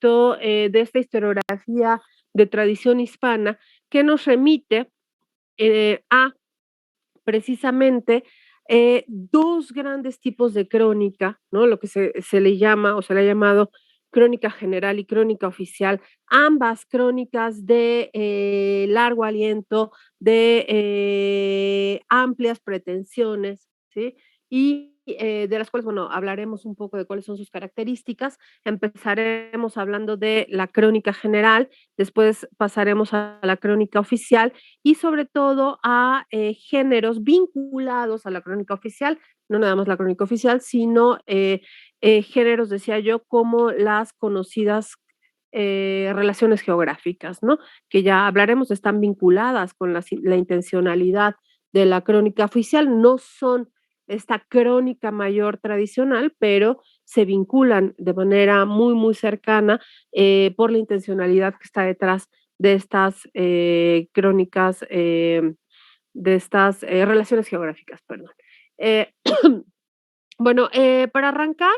de esta historiografía de tradición hispana que nos remite a precisamente 2 grandes tipos de crónica, ¿no? Lo que se le llama o se le ha llamado crónica general y crónica oficial, ambas crónicas de largo aliento, de amplias pretensiones, ¿sí? Y de las cuales, bueno, hablaremos un poco de cuáles son sus características. Empezaremos hablando de la crónica general, después pasaremos a la crónica oficial y sobre todo a géneros vinculados a la crónica oficial, no nada más la crónica oficial, sino géneros, decía yo, como las conocidas relaciones geográficas, ¿no? Que ya hablaremos, están vinculadas con la intencionalidad de la crónica oficial, no son esta crónica mayor tradicional, pero se vinculan de manera muy, muy cercana por la intencionalidad que está detrás de estas crónicas, de estas relaciones geográficas, perdón. Eh, bueno, para arrancar,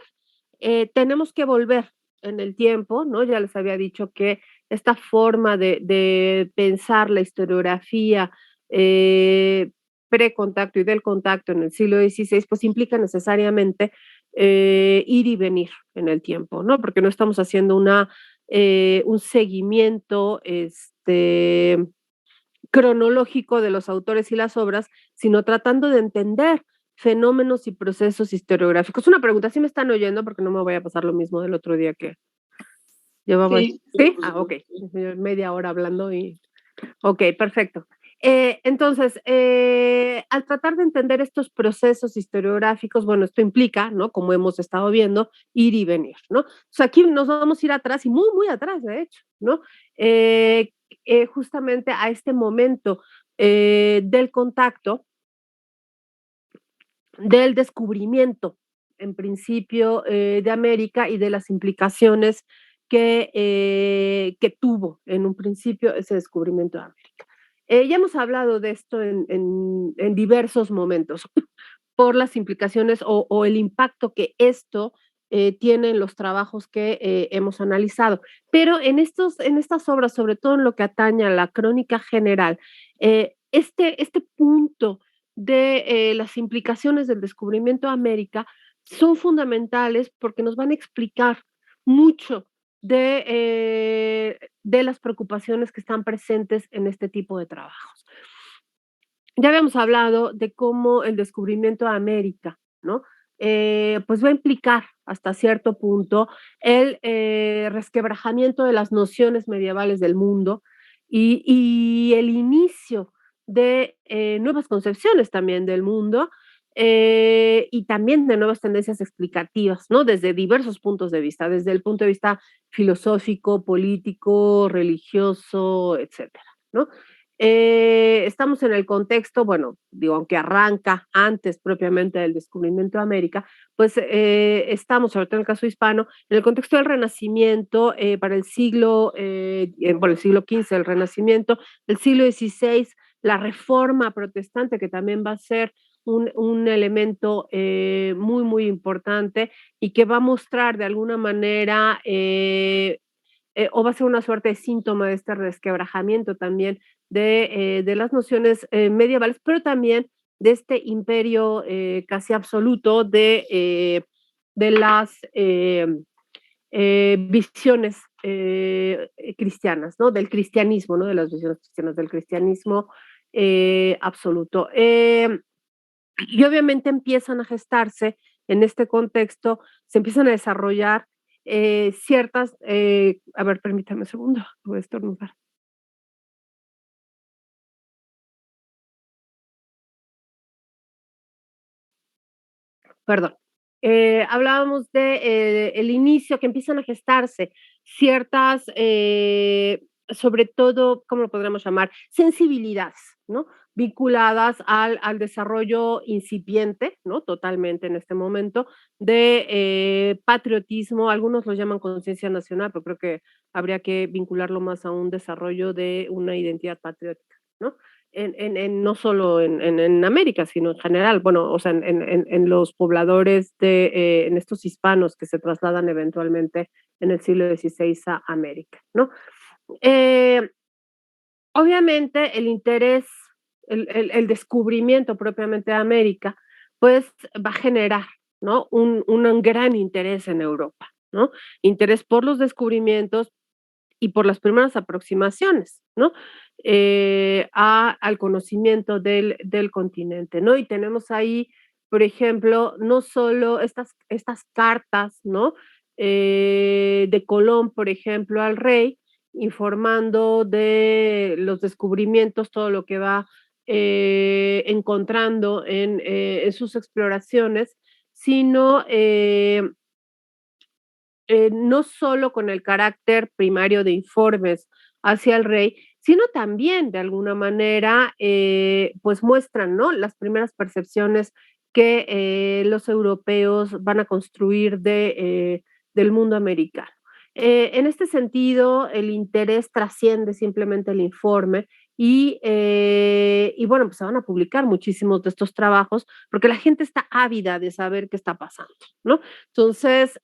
tenemos que volver en el tiempo, ¿no? Ya les había dicho que esta forma de pensar la historiografía precontacto y del contacto en el siglo XVI, pues implica necesariamente ir y venir en el tiempo, ¿no? Porque no estamos haciendo un seguimiento cronológico de los autores y las obras, sino tratando de entender fenómenos y procesos historiográficos. Una pregunta, ¿sí me están oyendo? Porque no me vaya a pasar lo mismo del otro día que llevaba. Sí, ¿Sí? Ah, ok. Media hora hablando y. Ok, perfecto. Entonces, al tratar de entender estos procesos historiográficos, bueno, esto implica, ¿no? Como hemos estado viendo, ir y venir, ¿no? O sea, aquí nos vamos a ir atrás y muy, muy atrás, de hecho, ¿no? Justamente a este momento del contacto, del descubrimiento, en principio, de América y de las implicaciones que tuvo en un principio ese descubrimiento de América. Ya hemos hablado de esto en diversos momentos, por las implicaciones o el impacto que esto tiene en los trabajos que hemos analizado. Pero en estas obras, sobre todo en lo que atañe a la crónica general, este punto de las implicaciones del descubrimiento de América son fundamentales porque nos van a explicar mucho de las preocupaciones que están presentes en este tipo de trabajos. Ya habíamos hablado de cómo el descubrimiento de América, ¿no? Pues va a implicar hasta cierto punto el resquebrajamiento de las nociones medievales del mundo y el inicio de nuevas concepciones también del mundo y también de nuevas tendencias explicativas, ¿no? Desde diversos puntos de vista, desde el punto de vista filosófico, político, religioso, etcétera, ¿no? Estamos en el contexto, bueno, digo, aunque arranca antes propiamente del descubrimiento de América, pues estamos, sobre todo en el caso hispano, en el contexto del Renacimiento para bueno, el siglo XV, el Renacimiento, el siglo XVI, la Reforma Protestante, que también va a ser un elemento muy, muy importante y que va a mostrar de alguna manera o va a ser una suerte de síntoma de este resquebrajamiento también de las nociones medievales, pero también de este imperio casi absoluto de las visiones cristianas, ¿no? Del cristianismo, ¿no? De las visiones cristianas, del cristianismo absoluto. Y obviamente empiezan a gestarse en este contexto, se empiezan a desarrollar ciertas, a ver, permítame un segundo, voy a estornudar. Perdón. Hablábamos de el inicio, que empiezan a gestarse ciertas, sobre todo, ¿cómo lo podríamos llamar? Sensibilidades, ¿no? Vinculadas al desarrollo incipiente, ¿no? Totalmente en este momento, de patriotismo, algunos lo llaman conciencia nacional, pero creo que habría que vincularlo más a un desarrollo de una identidad patriótica, ¿no? no solo en América, sino en general, bueno, o sea, en los pobladores en estos hispanos que se trasladan eventualmente en el siglo XVI a América, ¿no? Eh, Obviamente el interés, el descubrimiento propiamente de América, pues va a generar, ¿no? Un gran interés en Europa, ¿no? Interés por los descubrimientos y por las primeras aproximaciones, ¿no? Al conocimiento del continente, ¿no? Y tenemos ahí, por ejemplo, no solo estas cartas, ¿no? De Colón, por ejemplo, al rey, informando de los descubrimientos, todo lo que va encontrando en sus exploraciones, sino no solo con el carácter primario de informes hacia el rey, sino también de alguna manera, pues muestran, ¿no? Las primeras percepciones que los europeos van a construir del mundo americano. En este sentido, el interés trasciende simplemente el informe y bueno, pues se van a publicar muchísimos de estos trabajos porque la gente está ávida de saber qué está pasando, ¿no? Entonces,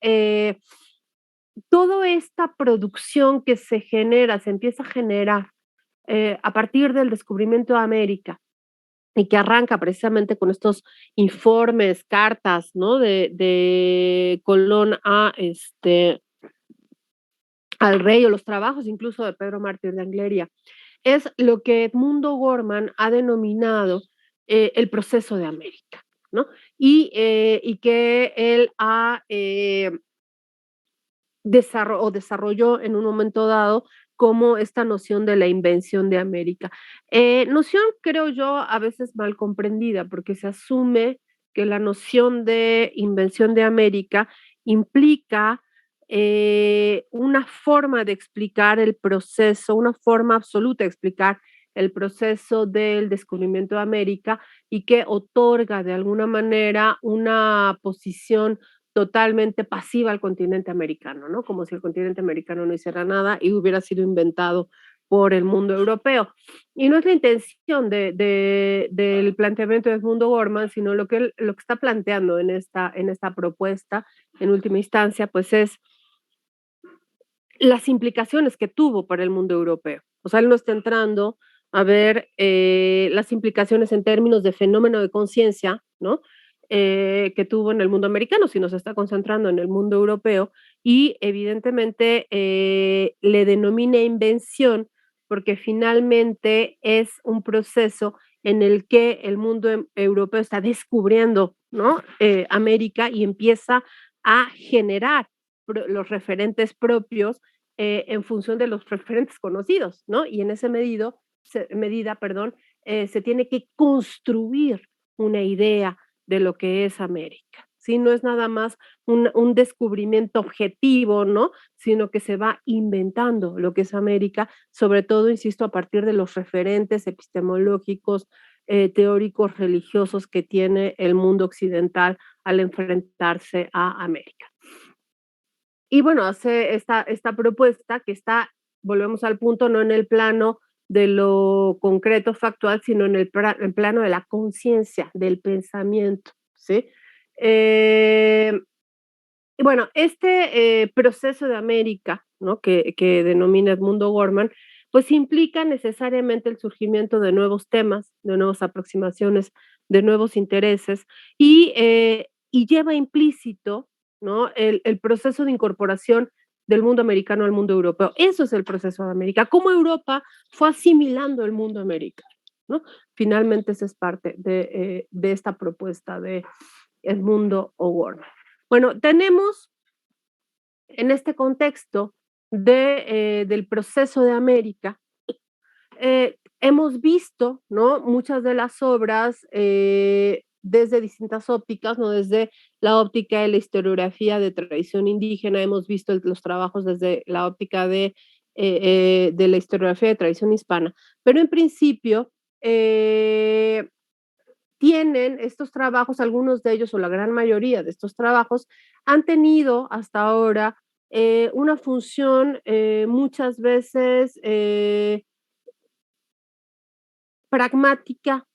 toda esta producción que se genera, se empieza a generar a partir del descubrimiento de América y que arranca precisamente con estos informes, cartas, ¿no? De Colón al rey o los trabajos incluso de Pedro Mártir de Angleria, es lo que Edmundo Gorman ha denominado el proceso de América, ¿no? Y que él desarrolló en un momento dado como esta noción de la invención de América. Noción, creo yo, a veces mal comprendida, porque se asume que la noción de invención de América implica una forma de explicar el proceso, una forma absoluta de explicar el proceso del descubrimiento de América y que otorga de alguna manera una posición totalmente pasiva al continente americano, ¿no? Como si el continente americano no hiciera nada y hubiera sido inventado por el mundo europeo. Y no es la intención del planteamiento de Edmundo Gorman, sino lo que está planteando en esta propuesta, en última instancia, pues es las implicaciones que tuvo para el mundo europeo. O sea, él no está entrando a ver las implicaciones en términos de fenómeno de conciencia, ¿no? Que tuvo en el mundo americano, sino se está concentrando en el mundo europeo y evidentemente le denomina invención porque finalmente es un proceso en el que el mundo europeo está descubriendo, ¿no? América y empieza a generar los referentes propios en función de los referentes conocidos, ¿no? Y en esa medida, perdón, se tiene que construir una idea de lo que es América. ¿Sí? No es nada más un descubrimiento objetivo, ¿no? Sino que se va inventando lo que es América, sobre todo, insisto, a partir de los referentes epistemológicos, teóricos, religiosos que tiene el mundo occidental al enfrentarse a América. Y bueno, hace esta propuesta que está, volvemos al punto, no en el plano de lo concreto, factual, sino en el plano de la conciencia, del pensamiento, ¿sí? Eh, y bueno, este proceso de América, ¿no? Que denomina Edmundo Gorman, pues implica necesariamente el surgimiento de nuevos temas, de nuevas aproximaciones, de nuevos intereses y lleva implícito, ¿no? El proceso de incorporación del mundo americano al mundo europeo. Eso es el proceso de América. Cómo Europa fue asimilando el mundo americano, ¿no? Finalmente, esa es parte de esta propuesta de Edmundo O'Gorman. Bueno, tenemos en este contexto del proceso de América, hemos visto, ¿no? Muchas de las obras desde distintas ópticas, ¿no? Desde la óptica de la historiografía de tradición indígena, hemos visto los trabajos desde la óptica de la historiografía de tradición hispana, pero en principio tienen estos trabajos, algunos de ellos o la gran mayoría de estos trabajos, han tenido hasta ahora una función muchas veces pragmática,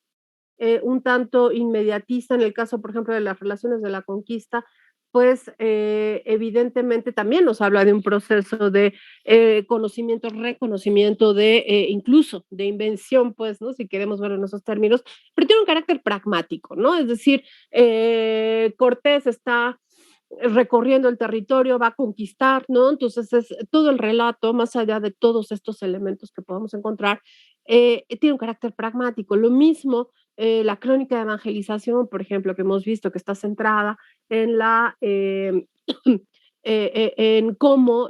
un tanto inmediatista, en el caso, por ejemplo, de las relaciones de la conquista, pues evidentemente también nos habla de un proceso de conocimiento, reconocimiento, de incluso de invención, pues, ¿no? Si queremos verlo en esos términos, pero tiene un carácter pragmático, ¿no? Es decir, Cortés está recorriendo el territorio, va a conquistar, ¿no? Entonces es todo el relato, más allá de todos estos elementos que podemos encontrar, tiene un carácter pragmático. Lo mismo la crónica de evangelización, por ejemplo, que hemos visto que está centrada en la en cómo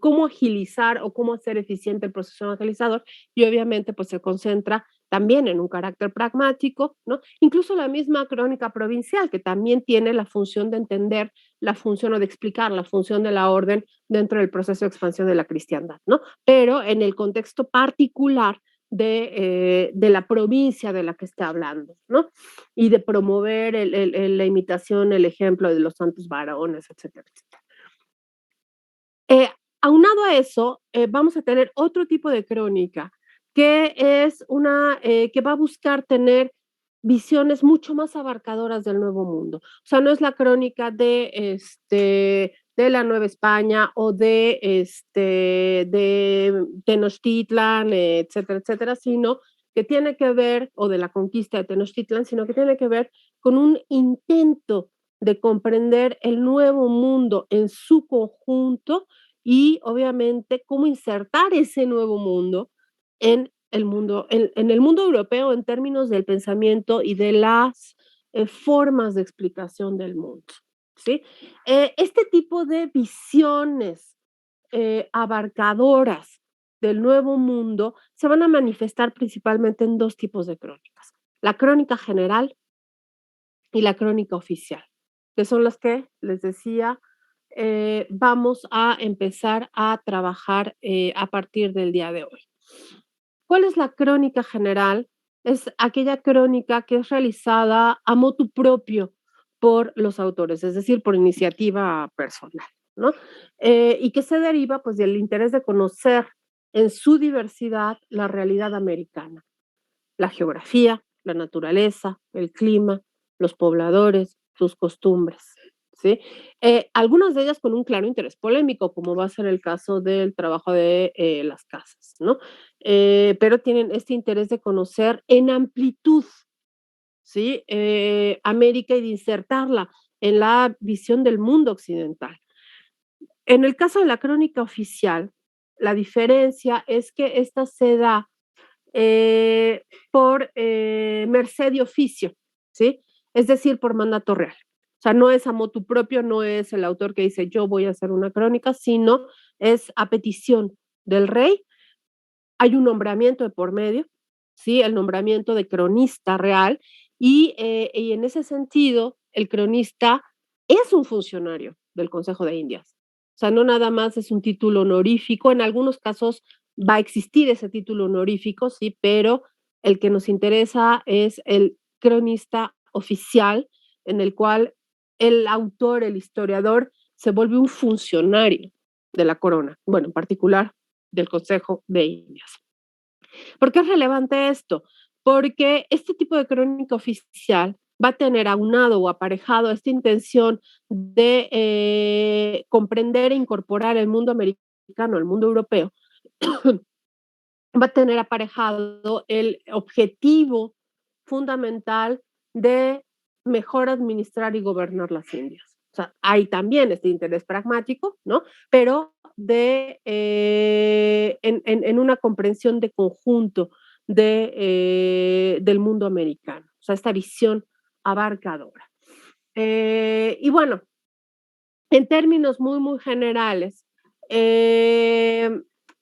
cómo agilizar o cómo hacer eficiente el proceso evangelizador y obviamente pues se concentra también en un carácter pragmático, ¿no? Incluso la misma crónica provincial, que también tiene la función de entender la función o de explicar la función de la orden dentro del proceso de expansión de la cristiandad, ¿no? Pero en el contexto particular de la provincia de la que está hablando, ¿no? Y de promover la imitación, el ejemplo de los santos varones, etcétera, etcétera. Eh, Aunado a eso, vamos a tener otro tipo de crónica, que es una que va a buscar tener visiones mucho más abarcadoras del Nuevo Mundo. O sea, no es la crónica de la Nueva España o de Tenochtitlan, etcétera, etcétera, sino que tiene que ver, o de la conquista de Tenochtitlan, sino que tiene que ver con un intento de comprender el Nuevo Mundo en su conjunto y obviamente cómo insertar ese nuevo mundo en el mundo, en el mundo europeo en términos del pensamiento y de las formas de explicación del mundo. ¿Sí? Este tipo de visiones abarcadoras del nuevo mundo se van a manifestar principalmente en dos tipos de crónicas, la crónica general y la crónica oficial, que son las que les decía vamos a empezar a trabajar a partir del día de hoy. ¿Cuál es la crónica general? Es aquella crónica que es realizada a motu propio por los autores, es decir, por iniciativa personal, ¿no? Y que se deriva pues del interés de conocer en su diversidad la realidad americana, la geografía, la naturaleza, el clima, los pobladores, sus costumbres, ¿sí? Algunas de ellas con un claro interés polémico, como va a ser el caso del trabajo de las casas, ¿no? Pero tienen este interés de conocer en amplitud, ¿sí? América y de insertarla en la visión del mundo occidental. En el caso de la crónica oficial, la diferencia es que esta se da eh, por merced de oficio, ¿sí? Es decir, por mandato real. O sea, no es a motu propio, no es el autor que dice yo voy a hacer una crónica, sino es a petición del rey. Hay un nombramiento de por medio, ¿sí? El nombramiento de cronista real y en ese sentido el cronista es un funcionario del Consejo de Indias. O sea, no nada más es un título honorífico, en algunos casos va a existir ese título honorífico, sí, pero el que nos interesa es el cronista oficial, en el cual el autor, el historiador, se vuelve un funcionario de la corona, bueno, en particular del Consejo de Indias. ¿Por qué es relevante esto? Porque este tipo de crónica oficial va a tener aunado o aparejado esta intención de comprender e incorporar el mundo americano, el mundo europeo, va a tener aparejado el objetivo fundamental de mejor administrar y gobernar las Indias. O sea, hay también este interés pragmático, ¿no? Pero en una comprensión de conjunto del mundo americano. O sea, esta visión abarcadora. Y bueno, en términos muy, muy generales,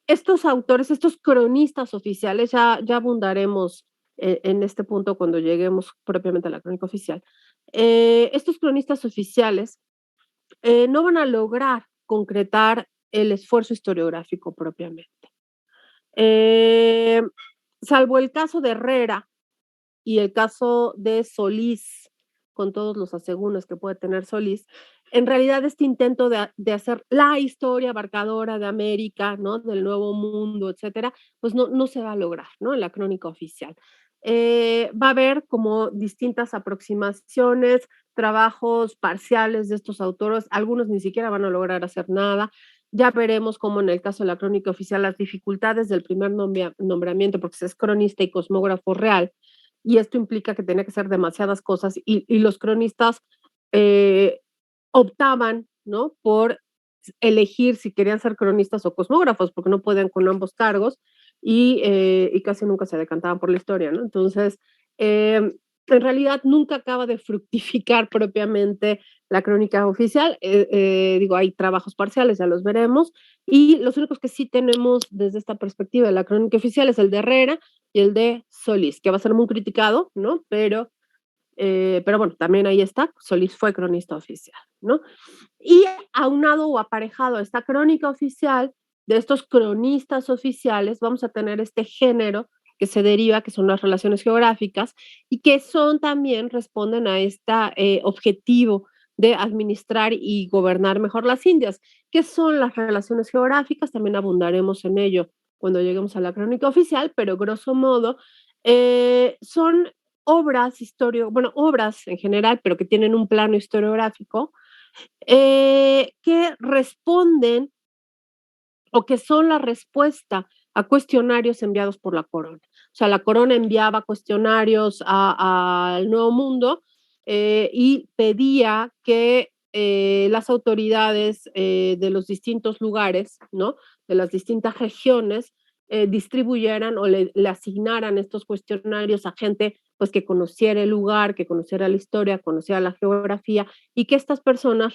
estos autores, estos cronistas oficiales, ya abundaremos en este punto cuando lleguemos propiamente a la crónica oficial, estos cronistas oficiales no van a lograr concretar el esfuerzo historiográfico propiamente. Eh, Salvo el caso de Herrera y el caso de Solís, con todos los asegúnes que puede tener Solís, en realidad este intento de hacer la historia abarcadora de América, ¿no? Del Nuevo Mundo, etcétera, pues no se va a lograr, ¿no? En la crónica oficial. Va a haber como distintas aproximaciones, trabajos parciales de estos autores, algunos ni siquiera van a lograr hacer nada. Ya veremos cómo en el caso de la crónica oficial las dificultades del primer nombramiento, porque se es cronista y cosmógrafo real, y esto implica que tenía que hacer demasiadas cosas y los cronistas eh, optaban, ¿no? Por elegir si querían ser cronistas o cosmógrafos, porque no podían con ambos cargos y casi nunca se decantaban por la historia, ¿no? Entonces, en realidad nunca acaba de fructificar propiamente la crónica oficial. Digo, hay trabajos parciales, ya los veremos, y los únicos que sí tenemos desde esta perspectiva de la crónica oficial es el de Herrera y el de Solís, que va a ser muy criticado, ¿no? Pero bueno, también ahí está, Solís fue cronista oficial, ¿no? Y aunado o aparejado a esta crónica oficial, de estos cronistas oficiales, vamos a tener este género que se deriva, que son las relaciones geográficas, y que son también, responden a este objetivo de administrar y gobernar mejor las Indias. ¿Qué son las relaciones geográficas? También abundaremos en ello cuando lleguemos a la crónica oficial, pero grosso modo son obras bueno, obras en general, pero que tienen un plano historiográfico, que responden o que son la respuesta a cuestionarios enviados por la corona. O sea, la corona enviaba cuestionarios al Nuevo Mundo y pedía que las autoridades de los distintos lugares, ¿no? De las distintas regiones, distribuyeran o le asignaran estos cuestionarios a gente pues que conociera el lugar, que conociera la historia, conociera la geografía y que estas personas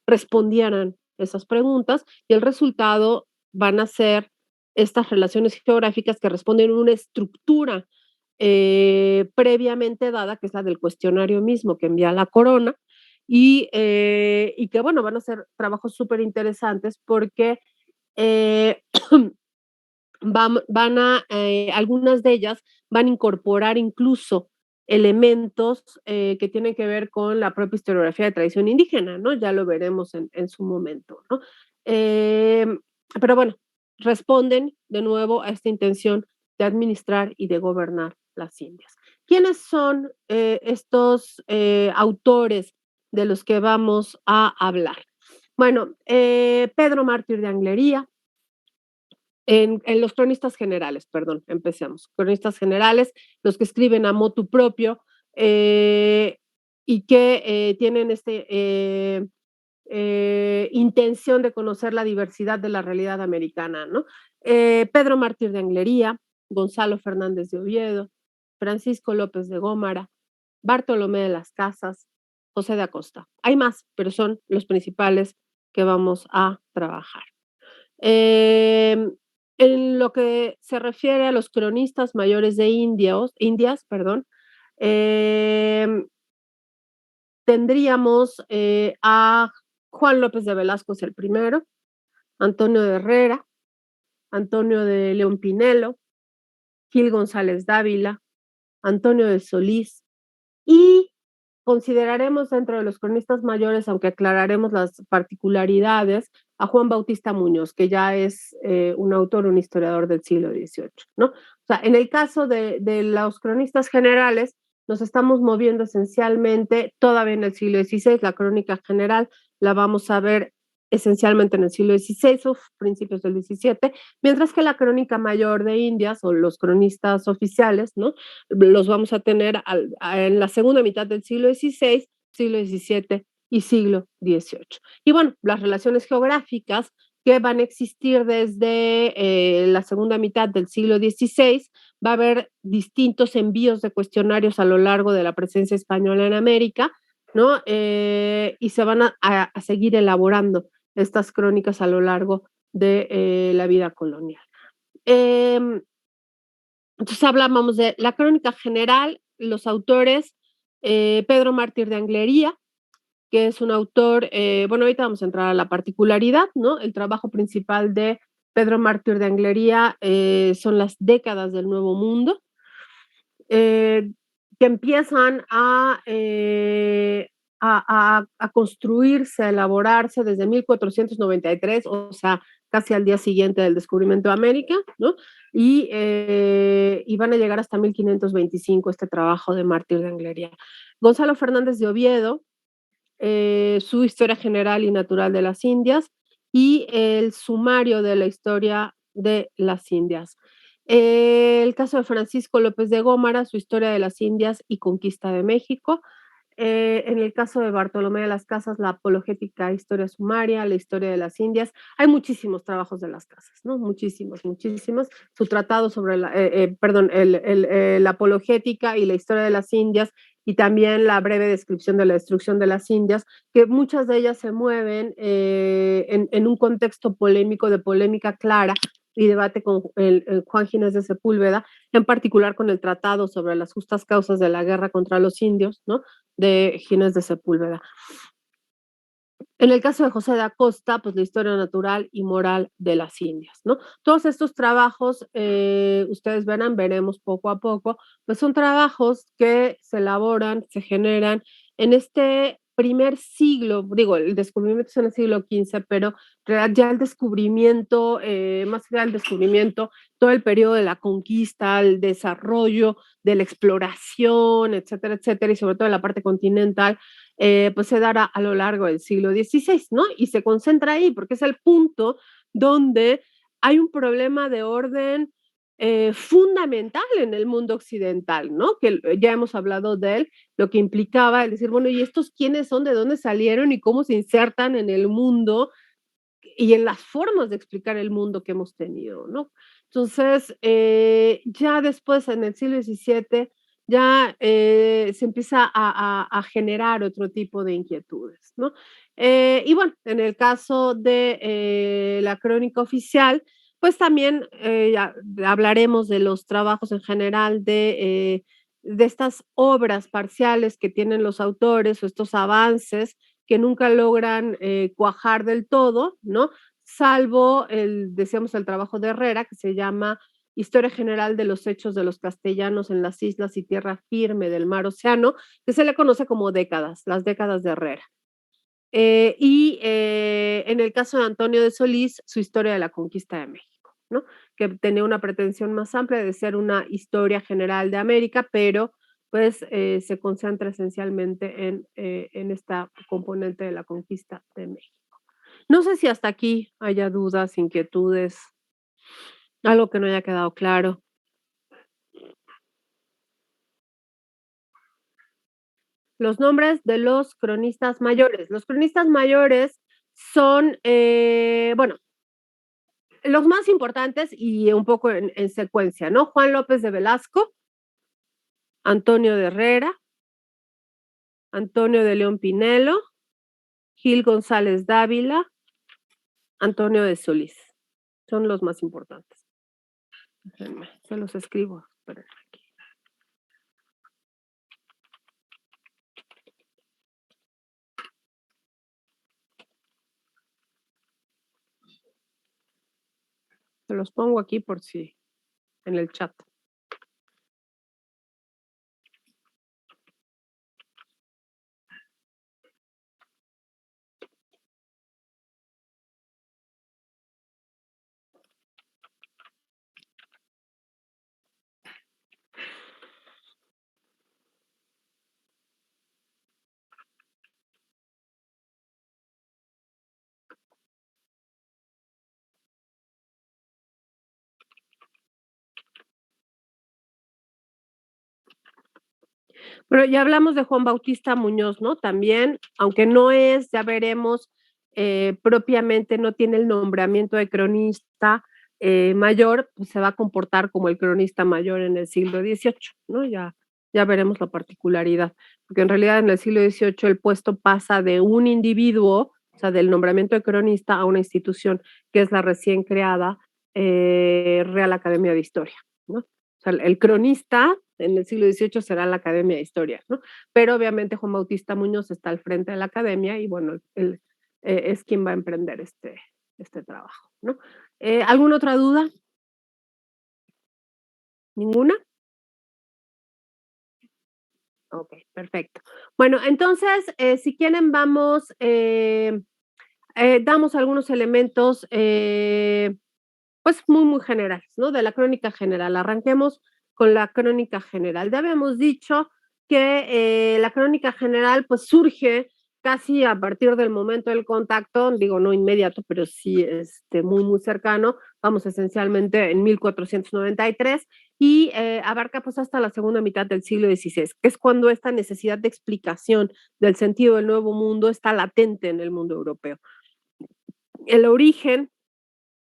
respondieran esas preguntas y el resultado van a ser estas relaciones geográficas que responden a una estructura previamente dada, que es la del cuestionario mismo que envía la corona, y que, bueno, van a ser trabajos súper interesantes porque eh, algunas de ellas van a incorporar incluso elementos que tienen que ver con la propia historiografía de tradición indígena, ¿no? Ya lo veremos en su momento, ¿no? Eh, pero bueno, responden de nuevo a esta intención de administrar y de gobernar las Indias. ¿Quiénes son estos autores de los que vamos a hablar? Bueno, Pedro Mártir de Anglería, en los cronistas generales, perdón, empecemos. Cronistas generales, los que escriben a motu propio eh, y que tienen intención de conocer la diversidad de la realidad americana, ¿no? Pedro Mártir de Anglería, Gonzalo Fernández de Oviedo, Francisco López de Gómara, Bartolomé de las Casas, José de Acosta. Hay más, pero son los principales que vamos a trabajar. Eh, en lo que se refiere a los cronistas mayores de Indias, perdón, eh, tendríamos a Juan López de Velasco el primero, Antonio de Herrera, Antonio de León Pinelo, Gil González Dávila, Antonio de Solís, y consideraremos dentro de los cronistas mayores, aunque aclararemos las particularidades, a Juan Bautista Muñoz, que ya es un autor, un historiador del siglo XVIII, ¿no? O sea, en el caso de los cronistas generales, nos estamos moviendo esencialmente todavía en el siglo XVI, la crónica general la vamos a ver esencialmente en el siglo XVI o principios del XVII, mientras que la crónica mayor de Indias o los cronistas oficiales, ¿no? Los vamos a tener en la segunda mitad del siglo XVI, siglo XVII y siglo XVIII. Y bueno, las relaciones geográficas que van a existir desde la segunda mitad del siglo XVI, va a haber distintos envíos de cuestionarios a lo largo de la presencia española en América, ¿no? Y se van a seguir elaborando estas crónicas a lo largo de la vida colonial. Entonces hablábamos de la crónica general, los autores, Pedro Mártir de Anglería, que es un autor, bueno, ahorita vamos a entrar a la particularidad, ¿no? El trabajo principal de Pedro Mártir de Anglería son las décadas del Nuevo Mundo, que empiezan a a construirse, a elaborarse desde 1493, o sea, casi al día siguiente del descubrimiento de América, ¿no? Y van a llegar hasta 1525 este trabajo de Mártir de Anglería. Gonzalo Fernández de Oviedo, su Historia General y Natural de las Indias y el Sumario de la Historia de las Indias. El caso de Francisco López de Gómara, su Historia de las Indias y Conquista de México. En el caso de Bartolomé de las Casas, la apologética historia sumaria, la historia de las Indias. Hay muchísimos trabajos de las Casas, ¿no? Muchísimos, muchísimos. Su tratado sobre la apologética y la historia de las Indias, y también la breve descripción de la destrucción de las Indias, que muchas de ellas se mueven en un contexto polémico, de polémica clara y debate con el Juan Ginés de Sepúlveda, en particular con el tratado sobre las justas causas de la guerra contra los indios, ¿no? De Ginés de Sepúlveda. En el caso de José de Acosta, pues la historia natural y moral de las Indias, ¿no? Todos estos trabajos, ustedes veremos poco a poco, pues son trabajos que se elaboran, se generan en este primer siglo, digo, el descubrimiento es en el siglo XV, pero ya el descubrimiento, más allá del descubrimiento, todo el periodo de la conquista, el desarrollo, de la exploración, etcétera, etcétera, y sobre todo en la parte continental, pues se dará a lo largo del siglo XVI, ¿no? Y se concentra ahí porque es el punto donde hay un problema de orden fundamental en el mundo occidental, ¿no? Que ya hemos hablado de él, lo que implicaba el decir, bueno, ¿y estos quiénes son? ¿De dónde salieron? ¿Y cómo se insertan en el mundo? Y en las formas de explicar el mundo que hemos tenido, ¿no? Entonces, ya después en el siglo XVII ya se empieza a generar otro tipo de inquietudes, ¿no? Y bueno, en el caso de la crónica oficial, pues también hablaremos de los trabajos en general de estas obras parciales que tienen los autores o estos avances que nunca logran cuajar del todo, ¿no? Salvo decíamos, el trabajo de Herrera, que se llama Historia General de los Hechos de los Castellanos en las Islas y Tierra Firme del Mar Océano, que se le conoce como décadas, las décadas de Herrera. En el caso de Antonio de Solís, su Historia de la Conquista de México, ¿no? Que tenía una pretensión más amplia de ser una historia general de América, pero pues se concentra esencialmente en esta componente de la conquista de México. No sé si hasta aquí haya dudas, inquietudes, algo que no haya quedado claro. Los nombres de los cronistas mayores. Los cronistas mayores son, bueno, los más importantes y un poco en secuencia, ¿no? Juan López de Velasco, Antonio de Herrera, Antonio de León Pinelo, Gil González Dávila, Antonio de Solís. Son los más importantes. Déjenme, se los escribo. Espérenme aquí. Se los pongo aquí por si en el chat. Bueno, ya hablamos de Juan Bautista Muñoz, ¿no? También, aunque no es, ya veremos, propiamente no tiene el nombramiento de cronista mayor, pues se va a comportar como el cronista mayor en el siglo XVIII, ¿no? Ya veremos la particularidad, porque en realidad en el siglo XVIII el puesto pasa de un individuo, o sea, del nombramiento de cronista a una institución, que es la recién creada Real Academia de Historia, ¿no? O sea, el cronista en el siglo XVIII será la Academia de Historia, ¿no? Pero obviamente Juan Bautista Muñoz está al frente de la academia y bueno, él es quien va a emprender este trabajo, ¿no? ¿Alguna otra duda? ¿Ninguna? Ok, perfecto. Bueno, entonces, si quieren, damos algunos elementos, pues muy generales, ¿no? De la crónica general. Arranquemos con la crónica general. Ya habíamos dicho que la crónica general pues surge casi a partir del momento del contacto, digo no inmediato, pero sí muy cercano, vamos esencialmente en 1493 y abarca pues hasta la segunda mitad del siglo XVI, que es cuando esta necesidad de explicación del sentido del nuevo mundo está latente en el mundo europeo. El origen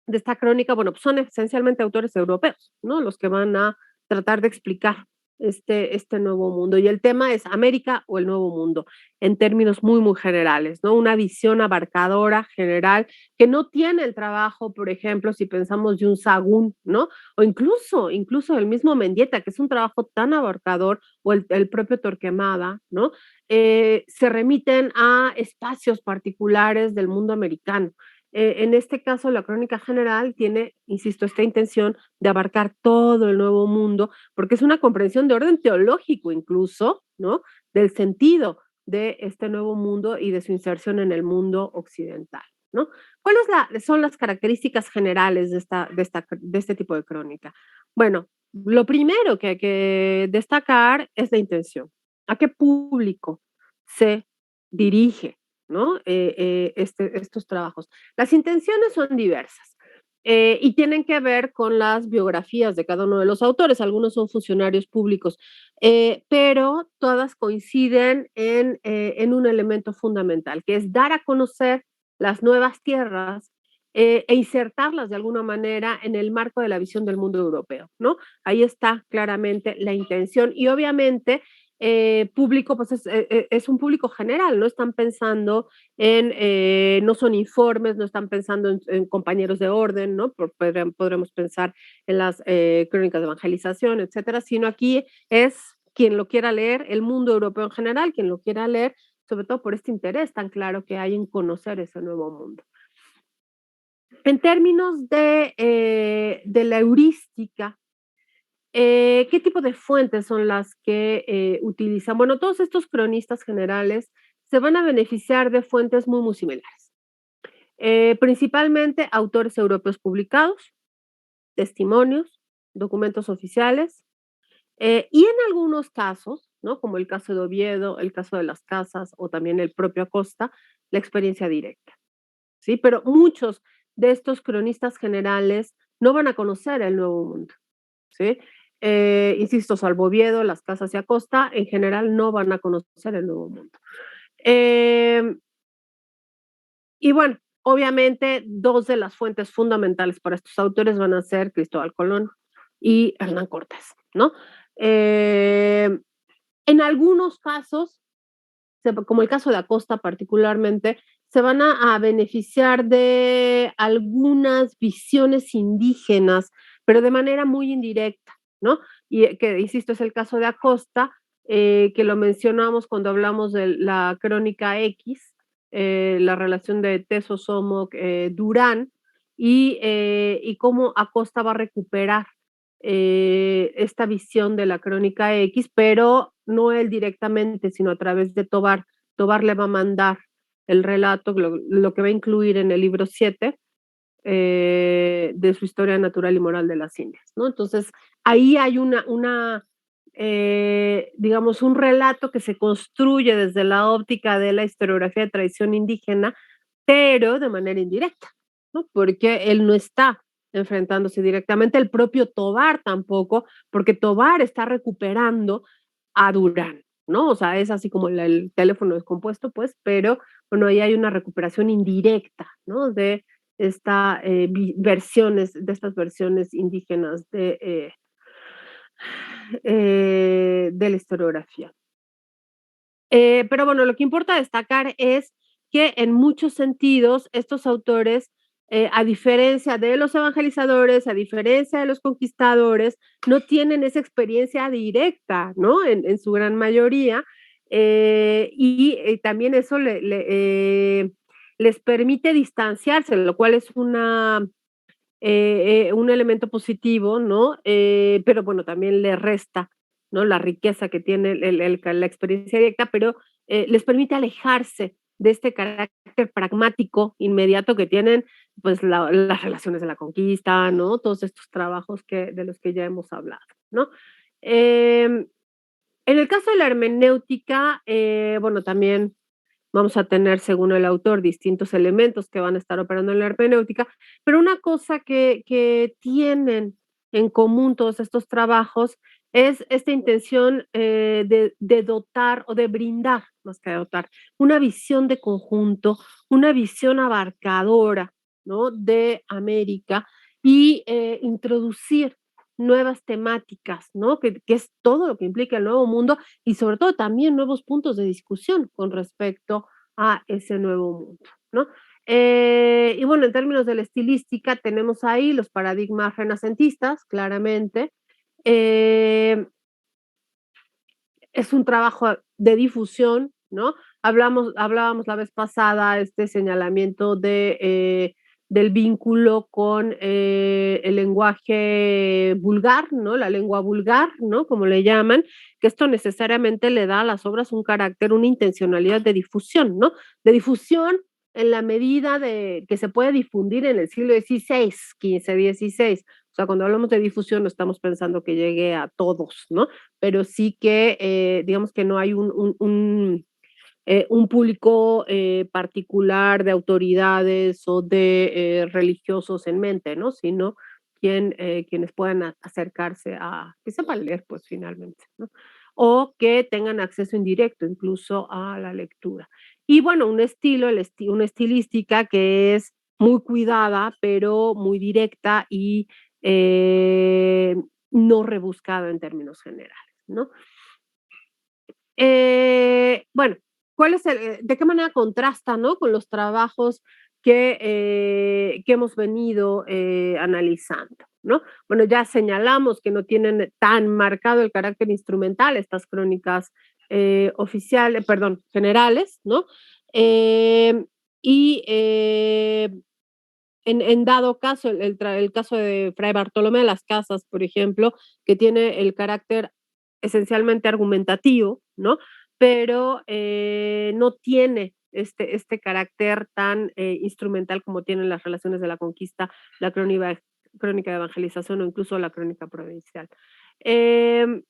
de esta crónica, bueno, pues son esencialmente autores europeos, ¿no? Los que van a tratar de explicar este nuevo mundo. Y el tema es América o el nuevo mundo, en términos muy generales, ¿no? Una visión abarcadora, general, que no tiene el trabajo, por ejemplo, si pensamos de un Sagún, ¿no? O incluso el mismo Mendieta, que es un trabajo tan abarcador, o el propio Torquemada, ¿no? Se remiten a espacios particulares del mundo americano. En este caso, la crónica general tiene, insisto, esta intención de abarcar todo el nuevo mundo, porque es una comprensión de orden teológico incluso, ¿no? Del sentido de este nuevo mundo y de su inserción en el mundo occidental, ¿no? ¿Cuáles son las características generales de este tipo de crónica? Bueno, lo primero que hay que destacar es la intención. ¿A qué público se dirige, ¿no? Estos trabajos? Las intenciones son diversas y tienen que ver con las biografías de cada uno de los autores. Algunos son funcionarios públicos, pero todas coinciden en un elemento fundamental, que es dar a conocer las nuevas tierras e insertarlas de alguna manera en el marco de la visión del mundo europeo, ¿no? Ahí está claramente la intención y obviamente público, pues es un público general, no están pensando no son informes, no están pensando en compañeros de orden, ¿no? Podremos pensar en las crónicas de evangelización, etcétera, sino aquí es quien lo quiera leer, el mundo europeo en general, quien lo quiera leer, sobre todo por este interés tan claro que hay en conocer ese nuevo mundo. En términos de la heurística, ¿qué tipo de fuentes son las que utilizan? Bueno, todos estos cronistas generales se van a beneficiar de fuentes muy similares. Principalmente autores europeos publicados, testimonios, documentos oficiales, y en algunos casos, ¿no? Como el caso de Oviedo, el caso de las Casas o también el propio Acosta, la experiencia directa, ¿sí? Pero muchos de estos cronistas generales no van a conocer el Nuevo Mundo, ¿sí? Insisto, salvo Oviedo, las Casas y Acosta, en general no van a conocer el Nuevo Mundo. Y bueno, obviamente, 2 de las fuentes fundamentales para estos autores van a ser Cristóbal Colón y Hernán Cortés, ¿no? En algunos casos, como el caso de Acosta particularmente, se van a beneficiar de algunas visiones indígenas, pero de manera muy indirecta, ¿no? Y que, insisto, es el caso de Acosta, que lo mencionamos cuando hablamos de la crónica X, la relación de Teso Somoc, Durán, y cómo Acosta va a recuperar esta visión de la crónica X, pero no él directamente, sino a través de Tobar. Tobar le va a mandar el relato, lo que va a incluir en el libro 7 de su historia natural y moral de las Indias, ¿no? Entonces, ahí hay digamos, un relato que se construye desde la óptica de la historiografía de tradición indígena, pero de manera indirecta, ¿no? Porque él no está enfrentándose directamente, el propio Tobar tampoco, porque Tobar está recuperando a Durán, ¿no? O sea, es así como el teléfono descompuesto, pues, pero bueno, ahí hay una recuperación indirecta, ¿no? De de estas versiones indígenas de la historiografía. Pero bueno, lo que importa destacar es que en muchos sentidos estos autores, a diferencia de los evangelizadores, a diferencia de los conquistadores, no tienen esa experiencia directa, ¿no? En su gran mayoría, y también eso les permite distanciarse, lo cual es un elemento positivo, ¿no? Pero bueno, también le resta, ¿no? La riqueza que tiene la experiencia directa, pero les permite alejarse de este carácter pragmático inmediato que tienen pues las relaciones de la conquista, ¿no? Todos estos trabajos de los que ya hemos hablado, ¿no? En el caso de la hermenéutica, bueno, también vamos a tener, según el autor, distintos elementos que van a estar operando en la hermenéutica, pero una cosa que tienen en común todos estos trabajos es esta intención de dotar o de brindar, más que de dotar, una visión de conjunto, una visión abarcadora, ¿no? De América y introducir nuevas temáticas, ¿no? Que es todo lo que implica el nuevo mundo y sobre todo también nuevos puntos de discusión con respecto a ese nuevo mundo, ¿no? Y bueno, en términos de la estilística, tenemos ahí los paradigmas renacentistas, claramente. Eh, es un trabajo de difusión, ¿no? Hablábamos la vez pasada este señalamiento del vínculo con el lenguaje vulgar, ¿no? La lengua vulgar, ¿no? Como le llaman, que esto necesariamente le da a las obras un carácter, una intencionalidad de difusión, ¿no? De difusión en la medida de que se puede difundir en el siglo XVI, XV, XVI. O sea, cuando hablamos de difusión no estamos pensando que llegue a todos, ¿no? Pero sí que, digamos que no hay un público particular de autoridades o de religiosos en mente, ¿no? Sino quienes puedan acercarse a, que sepan leer, pues finalmente, ¿no? O que tengan acceso indirecto incluso a la lectura. Y bueno, un estilo, una estilística que es muy cuidada, pero muy directa y eh, no rebuscada en términos generales, ¿no? Bueno, ¿de qué manera contrasta, ¿no? Con los trabajos que hemos venido analizando, ¿no? Bueno, ya señalamos que no tienen tan marcado el carácter instrumental estas crónicas oficiales, perdón, generales, ¿no? Eh, y en dado caso, el caso de Fray Bartolomé de las Casas, por ejemplo, que tiene el carácter esencialmente argumentativo, ¿no? Pero no tiene este carácter tan instrumental como tienen las relaciones de la conquista, la crónica de evangelización o incluso la crónica provincial. Eh,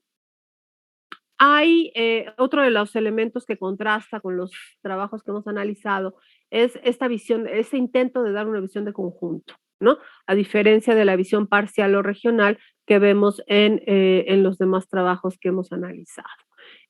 hay otro de los elementos que contrasta con los trabajos que hemos analizado es esta visión, ese intento de dar una visión de conjunto, ¿no? A diferencia de la visión parcial o regional que vemos en los demás trabajos que hemos analizado.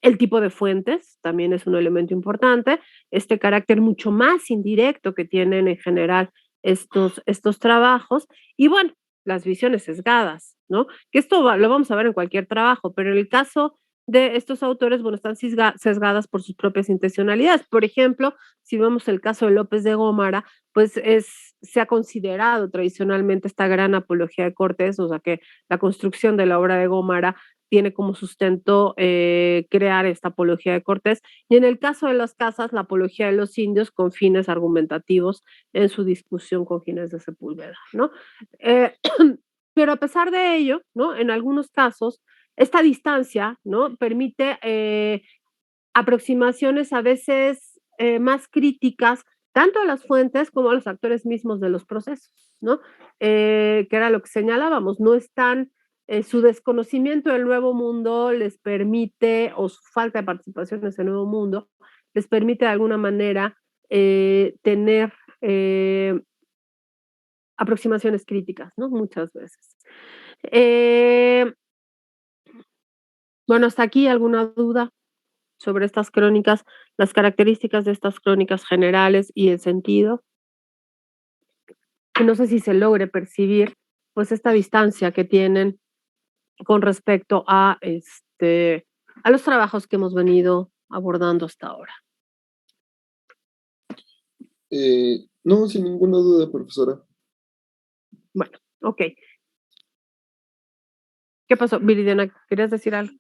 El tipo de fuentes también es un elemento importante, este carácter mucho más indirecto que tienen en general estos trabajos y bueno, las visiones sesgadas, ¿no? Que lo vamos a ver en cualquier trabajo, pero en el caso de estos autores, bueno, están sesgadas por sus propias intencionalidades. Por ejemplo, si vemos el caso de López de Gómara, pues se ha considerado tradicionalmente esta gran apología de Cortés, o sea que la construcción de la obra de Gómara tiene como sustento crear esta apología de Cortés, y en el caso de las casas, la apología de los indios con fines argumentativos en su discusión con Ginés de Sepúlveda, ¿no? Eh, pero a pesar de ello, ¿no? En algunos casos, esta distancia, ¿no? Permite aproximaciones a veces más críticas, tanto a las fuentes como a los actores mismos de los procesos, ¿no? Que era lo que señalábamos, no están, su desconocimiento del nuevo mundo les permite, o su falta de participación en ese nuevo mundo, les permite de alguna manera tener aproximaciones críticas, ¿no? Muchas veces. Eh, bueno, hasta aquí alguna duda sobre estas crónicas, las características de estas crónicas generales y el sentido. Y no sé si se logre percibir, pues, esta distancia que tienen con respecto a los trabajos que hemos venido abordando hasta ahora. No, sin ninguna duda, profesora. Bueno, okey. ¿Qué pasó? Viridiana, ¿querías decir algo?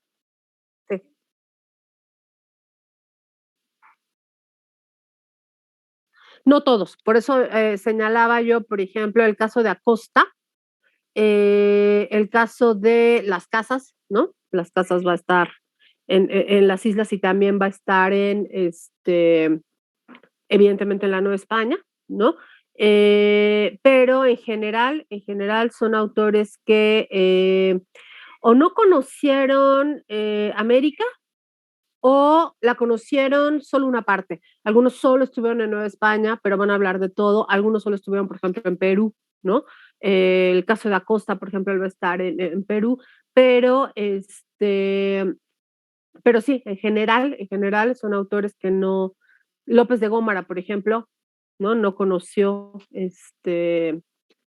Sí. No todos, por eso, señalaba yo, por ejemplo, el caso de Acosta, el caso de las casas, ¿no? Las casas va a estar en las islas y también va a estar evidentemente en la Nueva España, ¿no? Pero en general son autores que o no conocieron América o la conocieron solo una parte. Algunos solo estuvieron en Nueva España, pero van a hablar de todo. Algunos solo estuvieron, por ejemplo, en Perú, ¿no? El caso de Acosta, por ejemplo, él va a estar en Perú, pero pero sí, en general son autores que no. López de Gómara, por ejemplo, no conoció el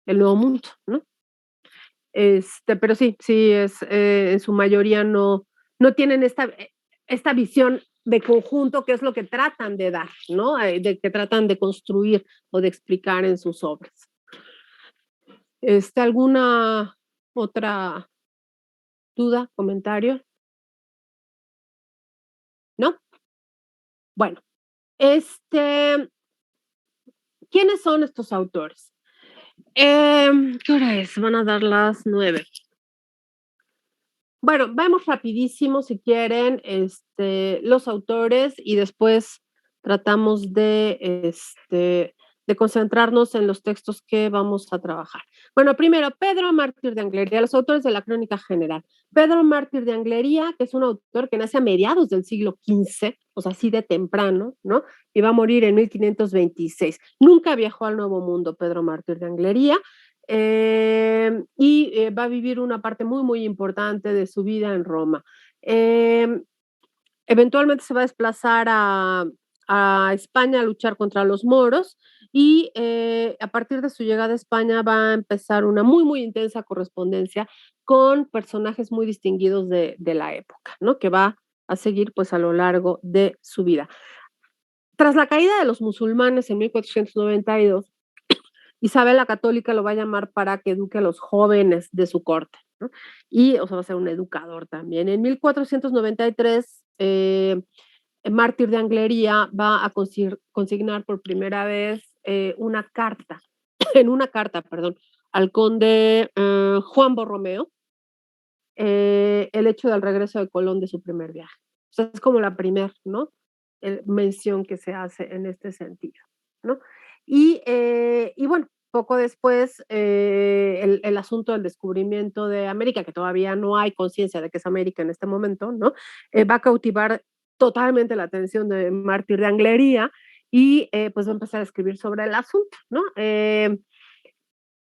Nuevo Mundo, ¿no? Pero sí, en su mayoría no tienen esta visión de conjunto que es lo que tratan de dar, ¿no? De que tratan de construir o de explicar en sus obras. ¿Alguna otra duda, comentario? ¿No? Bueno, ¿quiénes son estos autores? ¿Qué hora es? Van a dar las 9. Bueno, vamos rapidísimo si quieren, los autores y después tratamos de concentrarnos en los textos que vamos a trabajar. Bueno, primero, Pedro Mártir de Anglería, los autores de la Crónica General. Pedro Mártir de Anglería, que es un autor que nace a mediados del siglo XV, o sea, así de temprano, ¿no? Y va a morir en 1526. Nunca viajó al Nuevo Mundo, Pedro Mártir de Anglería. Va a vivir una parte muy, muy importante de su vida en Roma. Eventualmente se va a desplazar a España a luchar contra los moros y a partir de su llegada a España va a empezar una muy, muy intensa correspondencia con personajes muy distinguidos de la época, ¿no? Que va a seguir pues a lo largo de su vida. Tras la caída de los musulmanes en 1492, Isabel la Católica lo va a llamar para que eduque a los jóvenes de su corte, ¿no? Y, o sea, va a ser un educador también. En 1493, Mártir de Anglería va a consignar por primera vez una carta, en una carta, perdón, al conde Juan Borromeo, el hecho del regreso de Colón de su primer viaje. O sea, es como la primera, ¿no? Mención que se hace en este sentido, ¿no? Y bueno, poco después, el asunto del descubrimiento de América, que todavía no hay conciencia de que es América en este momento, ¿no? Va a cautivar totalmente la atención de Mártir de Anglería y pues va a empezar a escribir sobre el asunto, ¿no?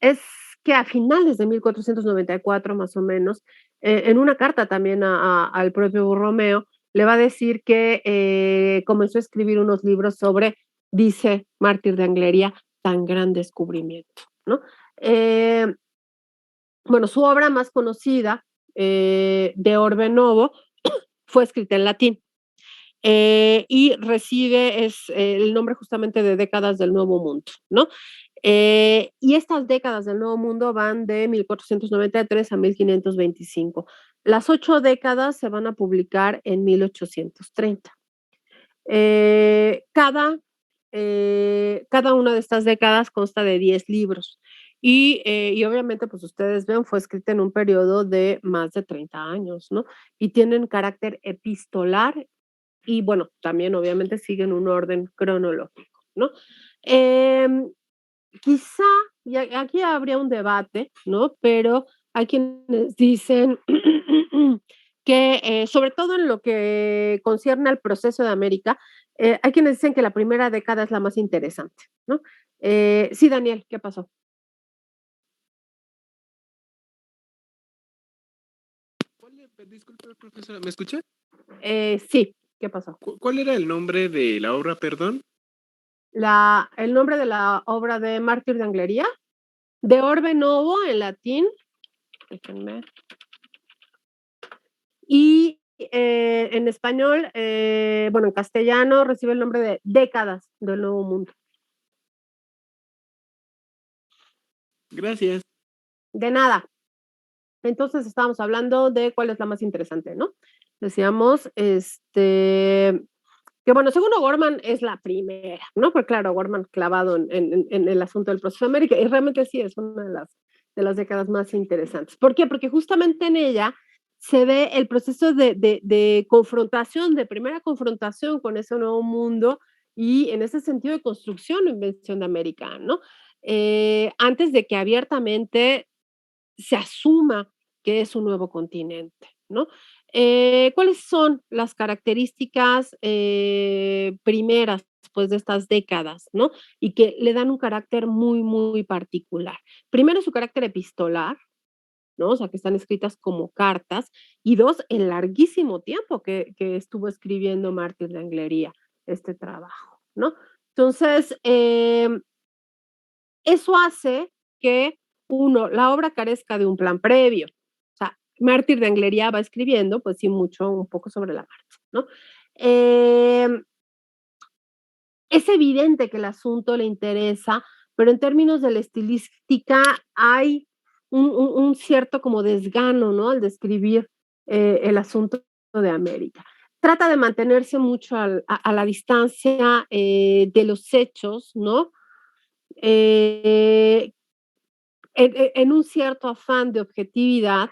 Es que a finales de 1494, más o menos, en una carta también al propio Borromeo, le va a decir que comenzó a escribir unos libros sobre, dice Mártir de Anglería, tan gran descubrimiento, ¿no? Bueno, su obra más conocida, De Orbe Novo, fue escrita en latín. Y recibe el nombre justamente de Décadas del Nuevo Mundo, ¿no? Y estas décadas del Nuevo Mundo van de 1493 a 1525. Las 8 décadas se van a publicar en 1830. Cada una de estas décadas consta de 10 libros. Y obviamente, pues ustedes ven, fue escrita en un periodo de más de 30 años, ¿no? Y tienen carácter epistolar y bueno, también obviamente siguen un orden cronológico, ¿no? Quizá, y aquí habría un debate, ¿no? Pero hay quienes dicen que, sobre todo en lo que concierne al proceso de América, hay quienes dicen que la primera década es la más interesante, ¿no? Sí, Daniel, ¿qué pasó? Disculpe, profesora, ¿me escucha? Sí, ¿qué pasó? ¿Cuál era el nombre de la obra, perdón? El nombre de la obra de Mártir de Anglería, De Orbe Novo en latín, déjenme. Y en español, bueno, en castellano recibe el nombre de Décadas del Nuevo Mundo. Gracias. De nada. Entonces estábamos hablando de cuál es la más interesante, ¿no? Decíamos, que bueno, según O'Gorman es la primera, ¿no? Porque claro, O'Gorman clavado en el asunto del proceso de América, y realmente sí es una de las décadas más interesantes. ¿Por qué? Porque justamente en ella se ve el proceso de confrontación, de primera confrontación con ese nuevo mundo y en ese sentido de construcción o invención de América, ¿no? Antes de que abiertamente se asuma que es un nuevo continente, ¿no? ¿Cuáles son las características primeras pues, de estas décadas, ¿no? Y que le dan un carácter muy, muy particular. Primero, su carácter epistolar, ¿no? O sea, que están escritas como cartas. Y dos, el larguísimo tiempo que estuvo escribiendo Martín de Anglería este trabajo, ¿no? Entonces, eso hace que, uno, la obra carezca de un plan previo. O sea, Mártir de Anglería va escribiendo, pues sí, mucho, un poco sobre la marcha, ¿no? Es evidente que el asunto le interesa, pero en términos de la estilística hay un cierto como desgano, ¿no? Al describir el asunto de América. Trata de mantenerse mucho a la distancia de los hechos, ¿no? En un cierto afán de objetividad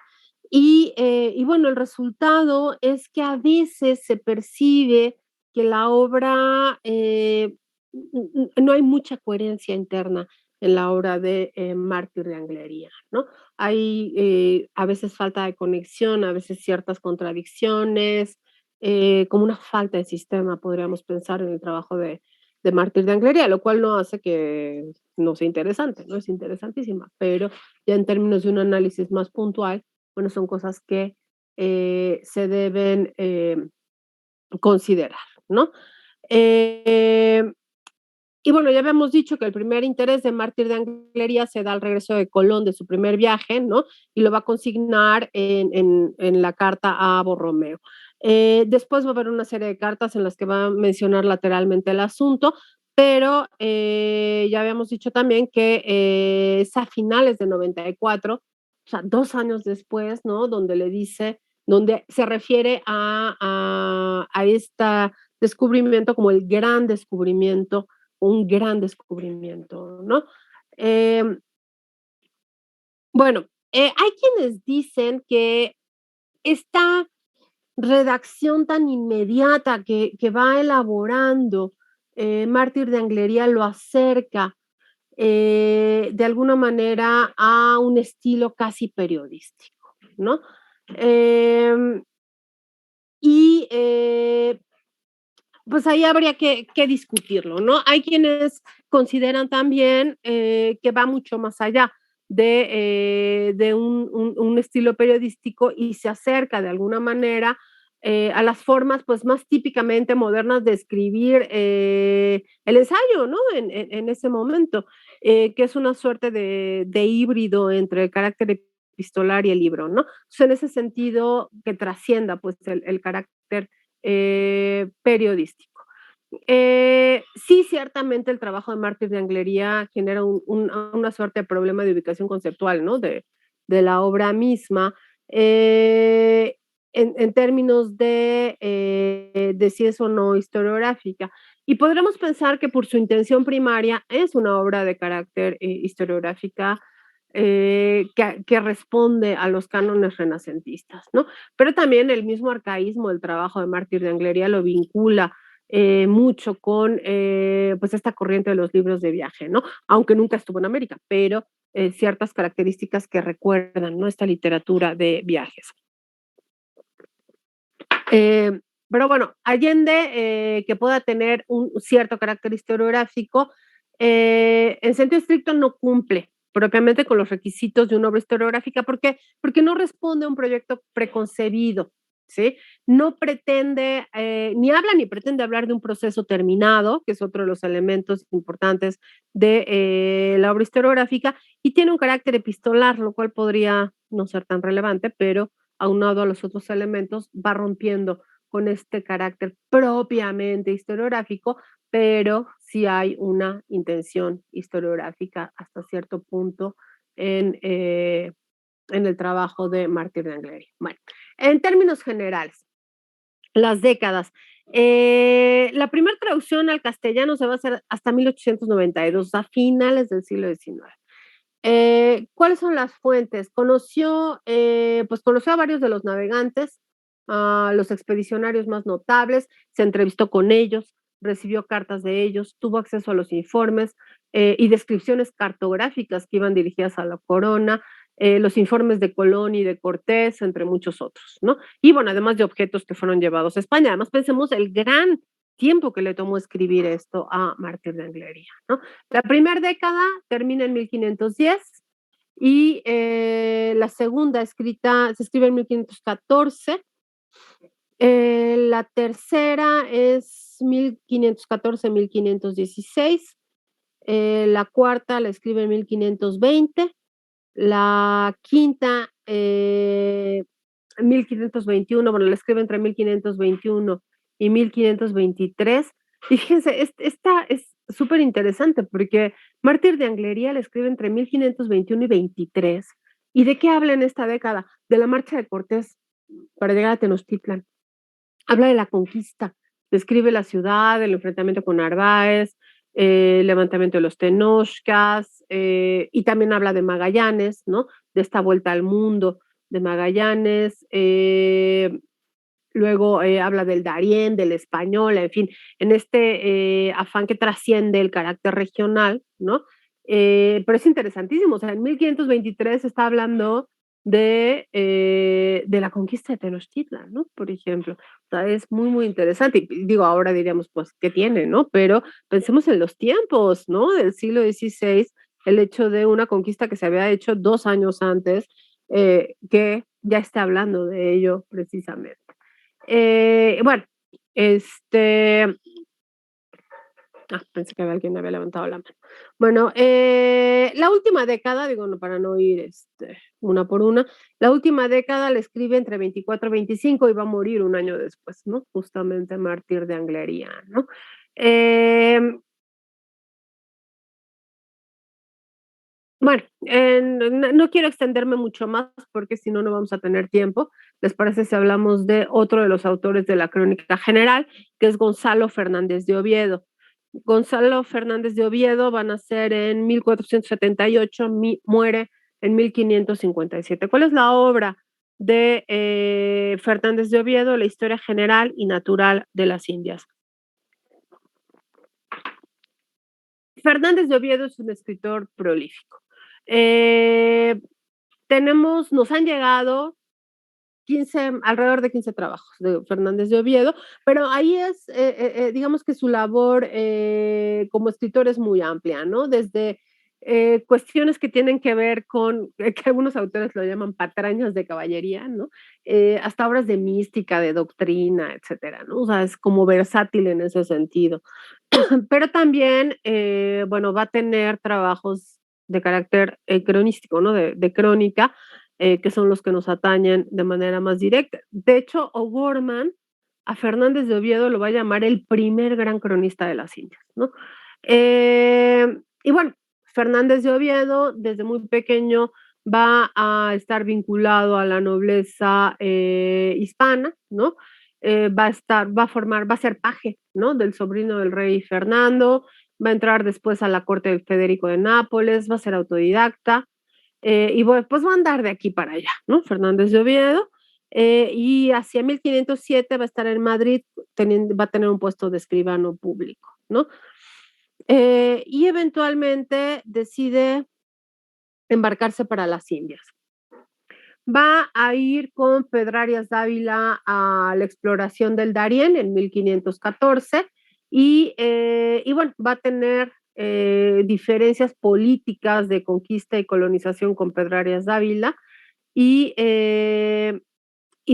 y bueno, el resultado es que a veces se percibe que la obra, no hay mucha coherencia interna en la obra de Mártir de Anglería, ¿no? Hay a veces falta de conexión, a veces ciertas contradicciones, como una falta de sistema, podríamos pensar en el trabajo de Mártir de Anglería, lo cual no hace que no sea interesante, no es interesantísima, pero ya en términos de un análisis más puntual, bueno, son cosas que se deben considerar, ¿no? Eh, y bueno, ya habíamos dicho que el primer interés de Mártir de Anglería se da al regreso de Colón de su primer viaje, ¿no? Y lo va a consignar en la carta a Borromeo. Después va a haber una serie de cartas en las que va a mencionar lateralmente el asunto, pero ya habíamos dicho también que es a finales de 94, o sea, 2 años después, ¿no? Donde le dice, donde se refiere a este descubrimiento como el gran descubrimiento, un gran descubrimiento, ¿no? Eh, bueno, hay quienes dicen que esta redacción tan inmediata que va elaborando Mártir de Anglería lo acerca de alguna manera a un estilo casi periodístico, ¿no? Eh, y pues ahí habría que discutirlo, ¿no? Hay quienes consideran también que va mucho más allá de un estilo periodístico y se acerca de alguna manera a las formas pues más típicamente modernas de escribir el ensayo, ¿no? En ese momento, que es una suerte de híbrido entre el carácter epistolar y el libro, ¿no? Entonces, en ese sentido, que trascienda pues el carácter periodístico. Sí, ciertamente el trabajo de Mártir de Anglería genera una suerte de problema de ubicación conceptual, ¿no? De la obra misma, en términos de si es o no historiográfica. Y podremos pensar que por su intención primaria es una obra de carácter historiográfica que responde a los cánones renacentistas, ¿no? Pero también el mismo arcaísmo del trabajo de Mártir de Anglería lo vincula mucho con pues esta corriente de los libros de viaje, ¿no? Aunque nunca estuvo en América, pero ciertas características que recuerdan, ¿no? Esta literatura de viajes. Pero bueno, allende que pueda tener un cierto carácter historiográfico, en sentido estricto no cumple propiamente con los requisitos de una obra historiográfica. ¿Por qué? Porque no responde a un proyecto preconcebido, ¿sí? No pretende, ni habla ni pretende hablar de un proceso terminado, que es otro de los elementos importantes de la obra historiográfica, y tiene un carácter epistolar, lo cual podría no ser tan relevante, pero aunado a los otros elementos, va rompiendo con este carácter propiamente historiográfico, pero sí hay una intención historiográfica hasta cierto punto en el trabajo de Mártir de Anglería. Bueno, en términos generales, las décadas. La primera traducción al castellano se va a hacer hasta 1892, a finales del siglo XIX. ¿Cuáles son las fuentes? Conoció a varios de los navegantes, a los expedicionarios más notables, se entrevistó con ellos, recibió cartas de ellos, tuvo acceso a los informes y descripciones cartográficas que iban dirigidas a la corona, los informes de Colón y de Cortés, entre muchos otros, ¿no? Y bueno, además de objetos que fueron llevados a España. Además, pensemos el gran tiempo que le tomó escribir esto a Martir de Anglería, ¿no? La primera década termina en 1510 y la segunda se escribe en 1514. La tercera es 1514-1516. La cuarta la escribe en 1520. La quinta, 1521, bueno, la escribe entre 1521 y 1523. Y fíjense, esta es súper interesante porque Mártir de Anglería la escribe entre 1521 y 23. ¿Y de qué habla en esta década? De la marcha de Cortés para llegar a Tenochtitlan. Habla de la conquista, describe la ciudad, el enfrentamiento con Narváez, el levantamiento de los Tenochcas, y también habla de Magallanes, ¿no? De esta vuelta al mundo de Magallanes. Luego habla del Darién, del español, en fin, en este afán que trasciende el carácter regional, ¿no? Pero es interesantísimo, o sea, en 1523 está hablando de la conquista de Tenochtitlan, ¿no? Por ejemplo. O sea, es muy, muy interesante. Y digo, ahora diríamos, pues, ¿qué tiene, no? Pero pensemos en los tiempos, ¿no? Del siglo XVI, el hecho de una conquista que se había hecho 2 años antes, que ya está hablando de ello precisamente. Bueno, pensé que alguien había levantado la mano. Bueno, la última década, digo, no, para no ir una por una, la última década la escribe entre 24 y 25 y va a morir un año después, ¿no? Justamente Mártir de Anglería, ¿no? Bueno, no quiero extenderme mucho más porque si no, no vamos a tener tiempo. ¿Les parece si hablamos de otro de los autores de la Crónica General, que es Gonzalo Fernández de Oviedo? Gonzalo Fernández de Oviedo va a nacer en 1478, muere en 1557. ¿Cuál es la obra de Fernández de Oviedo? La historia general y natural de las Indias. Fernández de Oviedo es un escritor prolífico. Nos han llegado alrededor de 15 trabajos de Fernández de Oviedo, pero ahí digamos que su labor como escritor es muy amplia, ¿no? Desde cuestiones que tienen que ver con, que algunos autores lo llaman patrañas de caballería, ¿no? Hasta obras de mística, de doctrina, etcétera, ¿no? O sea, es como versátil en ese sentido. Pero también, bueno, va a tener trabajos de carácter cronístico, ¿no? De crónica, que son los que nos atañen de manera más directa. De hecho, O'Gorman a Fernández de Oviedo lo va a llamar el primer gran cronista de las Indias, ¿no? Y bueno, Fernández de Oviedo, desde muy pequeño, va a estar vinculado a la nobleza hispana, ¿no? Va a ser paje, ¿no? Del sobrino del rey Fernando, va a entrar después a la corte de Federico de Nápoles, va a ser autodidacta, y bueno, pues va a andar de aquí para allá, ¿no? Fernández de Oviedo, y hacia 1507 va a estar en Madrid, va a tener un puesto de escribano público, ¿no? Y eventualmente decide embarcarse para las Indias. Va a ir con Pedro Arias Dávila a la exploración del Darién en 1514 y bueno, va a tener diferencias políticas de conquista y colonización con Pedro Arias Dávila y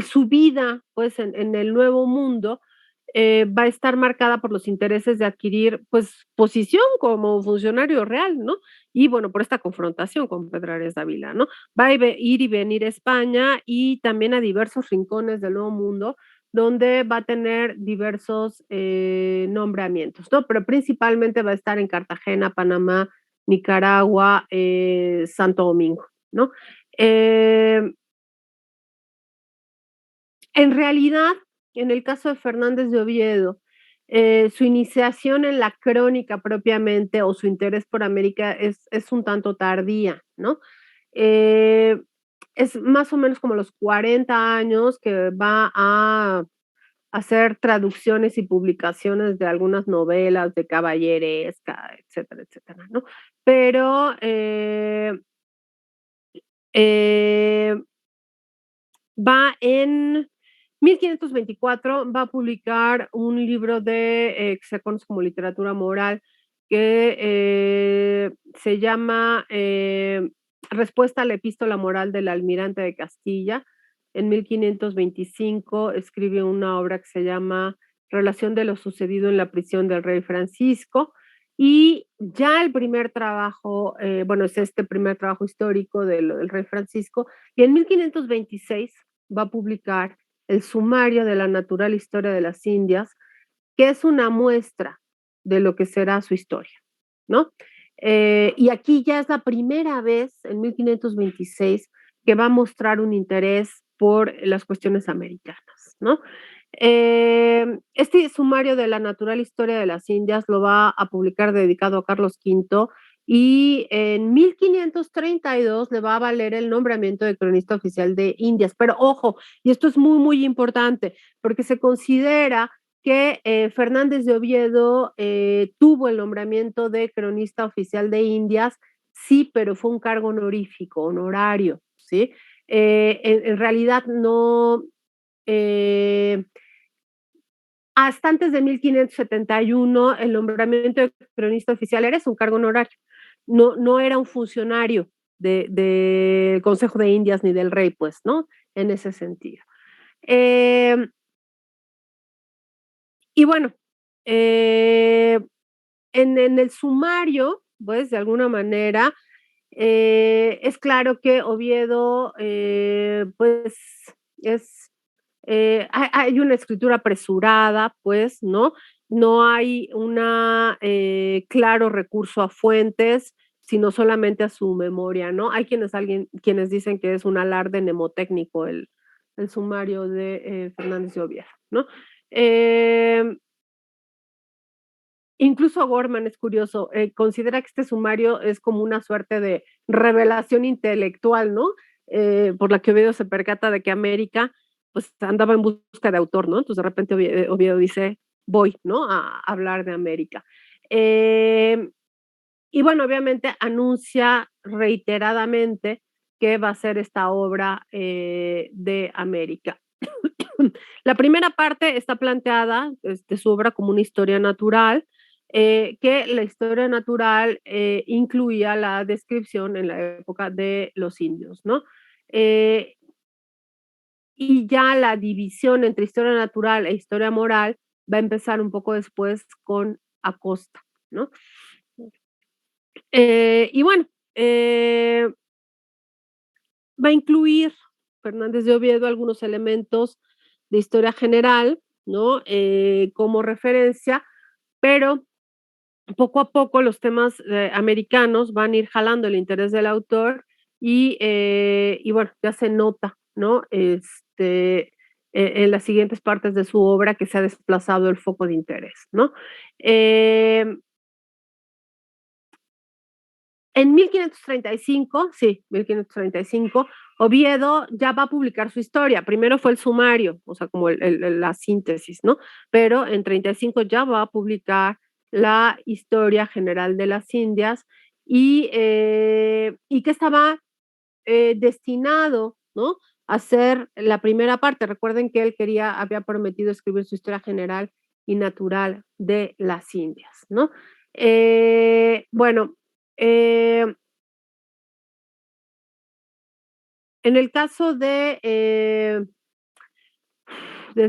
su vida pues en el Nuevo Mundo va a estar marcada por los intereses de adquirir pues posición como funcionario real, ¿no? Y bueno, por esta confrontación con Pedro Arias Dávila, ¿no? Va a ir y venir a España y también a diversos rincones del Nuevo Mundo, donde va a tener diversos nombramientos, ¿no? Pero principalmente va a estar en Cartagena, Panamá, Nicaragua, Santo Domingo, ¿no? En realidad, en el caso de Fernández de Oviedo, su iniciación en la crónica propiamente o su interés por América es un tanto tardía, ¿no? Es más o menos como los 40 años que va a hacer traducciones y publicaciones de algunas novelas de caballeresca, etcétera, etcétera, ¿no? Pero va en 1524, va a publicar un libro que se conoce como literatura moral, que se llama Respuesta a la epístola moral del almirante de Castilla. En 1525 escribe una obra que se llama Relación de lo sucedido en la prisión del rey Francisco. Y ya el primer trabajo, bueno, es este primer trabajo histórico del rey Francisco, y en 1526 va a publicar el Sumario de la Natural Historia de las Indias, que es una muestra de lo que será su historia, ¿no? Y aquí ya es la primera vez, en 1526, que va a mostrar un interés por las cuestiones americanas, ¿no? Este sumario de la natural historia de las Indias lo va a publicar dedicado a Carlos V, y en 1532 le va a valer el nombramiento de cronista oficial de Indias. Pero ojo, y esto es muy, muy importante, porque se considera que Fernández de Oviedo tuvo el nombramiento de cronista oficial de Indias, sí, pero fue un cargo honorífico, honorario, ¿sí? En realidad no, hasta antes de 1571 el nombramiento de cronista oficial era un cargo honorario, no era un funcionario del Consejo de Indias ni del rey, pues, ¿no? En ese sentido. Y bueno, en el sumario, pues, de alguna manera, es claro que Oviedo, pues, hay una escritura apresurada, pues, ¿no? No hay una claro recurso a fuentes, sino solamente a su memoria, ¿no? Hay quienes dicen que es un alarde mnemotécnico el sumario de Fernández de Oviedo, ¿no? Eh, Incluso Gorman es curioso, considera que este sumario es como una suerte de revelación intelectual, ¿no? Por la que Oviedo se percata de que América, pues, andaba en busca de autor, ¿no? Entonces, de repente Oviedo dice, voy, ¿no? A hablar de América. Y bueno, obviamente anuncia reiteradamente que va a ser esta obra de América. La primera parte está planteada de su obra como una historia natural, que la historia natural incluía la descripción en la época de los indios, ¿no? Eh, y ya la división entre historia natural e historia moral va a empezar un poco después con Acosta, ¿no? Y bueno, va a incluir Fernández de Oviedo algunos elementos de historia general, ¿no? Como referencia, pero poco a poco los temas americanos van a ir jalando el interés del autor, y bueno, ya se nota, ¿no? En las siguientes partes de su obra que se ha desplazado el foco de interés, ¿no? Eh, En 1535, sí, 1535, Oviedo ya va a publicar su historia. Primero fue el sumario, o sea, como la síntesis, ¿no? Pero en 35 ya va a publicar la historia general de las Indias, y que estaba destinado, ¿no? A ser la primera parte. Recuerden que él había prometido escribir su historia general y natural de las Indias, ¿no? Bueno, eh, en el caso del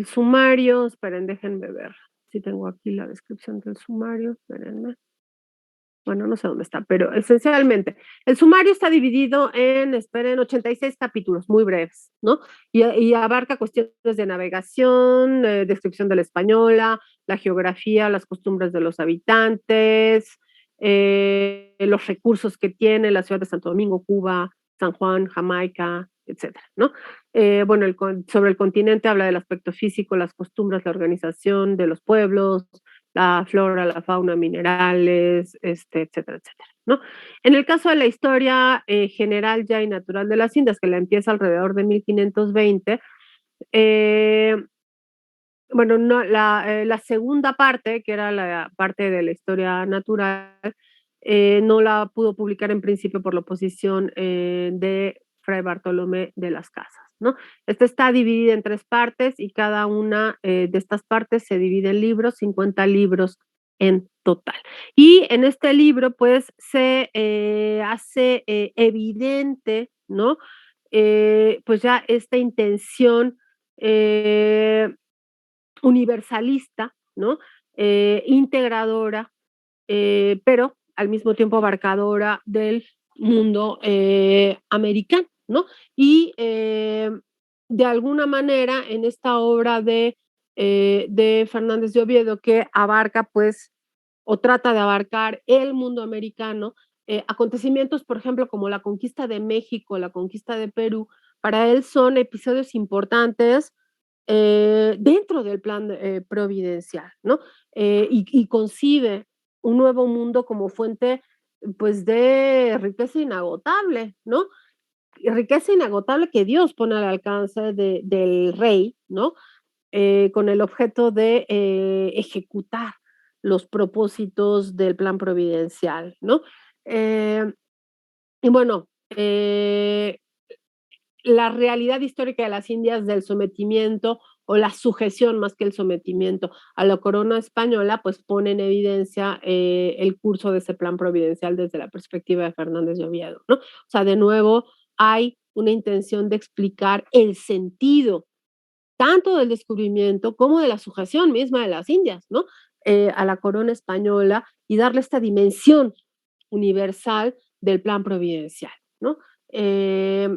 sumario, esperen, déjenme ver si tengo aquí la descripción del sumario, espérenme. Bueno, no sé dónde está, pero esencialmente, el sumario está dividido esperen, 86 capítulos, muy breves, ¿no? Y abarca cuestiones de navegación, descripción de la española, la geografía, las costumbres de los habitantes, los recursos que tiene la ciudad de Santo Domingo, Cuba, San Juan, Jamaica, etcétera, ¿no? Bueno, sobre el continente habla del aspecto físico, las costumbres, la organización de los pueblos, la flora, la fauna, minerales, etcétera, etcétera. ¿no? En el caso de la historia general ya y natural de las Indias, que la empieza alrededor de 1520, bueno, no, la segunda parte, que era la parte de la historia natural, no la pudo publicar en principio por la oposición de Fray Bartolomé de las Casas, ¿no? Esta está dividida en 3 partes y cada una de estas partes se divide en libros, 50 libros en total. Y en este libro, pues, se hace evidente, ¿no? Pues ya esta intención universalista, ¿no? Integradora, pero al mismo tiempo abarcadora del mundo americano, ¿no? Y de alguna manera en esta obra de Fernández de Oviedo, que abarca pues o trata de abarcar el mundo americano, acontecimientos, por ejemplo, como la conquista de México, la conquista de Perú, para él son episodios importantes dentro del plan providencial, ¿no? Y concibe un nuevo mundo como fuente, pues, de riqueza inagotable, ¿no? Y riqueza inagotable que Dios pone al alcance del rey, ¿no? Con el objeto de ejecutar los propósitos del plan providencial, ¿no? Eh, y bueno, la realidad histórica de las Indias del sometimiento o la sujeción más que el sometimiento a la corona española, pues pone en evidencia el curso de ese plan providencial desde la perspectiva de Fernández de Oviedo, ¿no? O sea, de nuevo hay una intención de explicar el sentido tanto del descubrimiento como de la sujeción misma de las Indias, ¿no? A la corona española y darle esta dimensión universal del plan providencial, ¿no? Eh,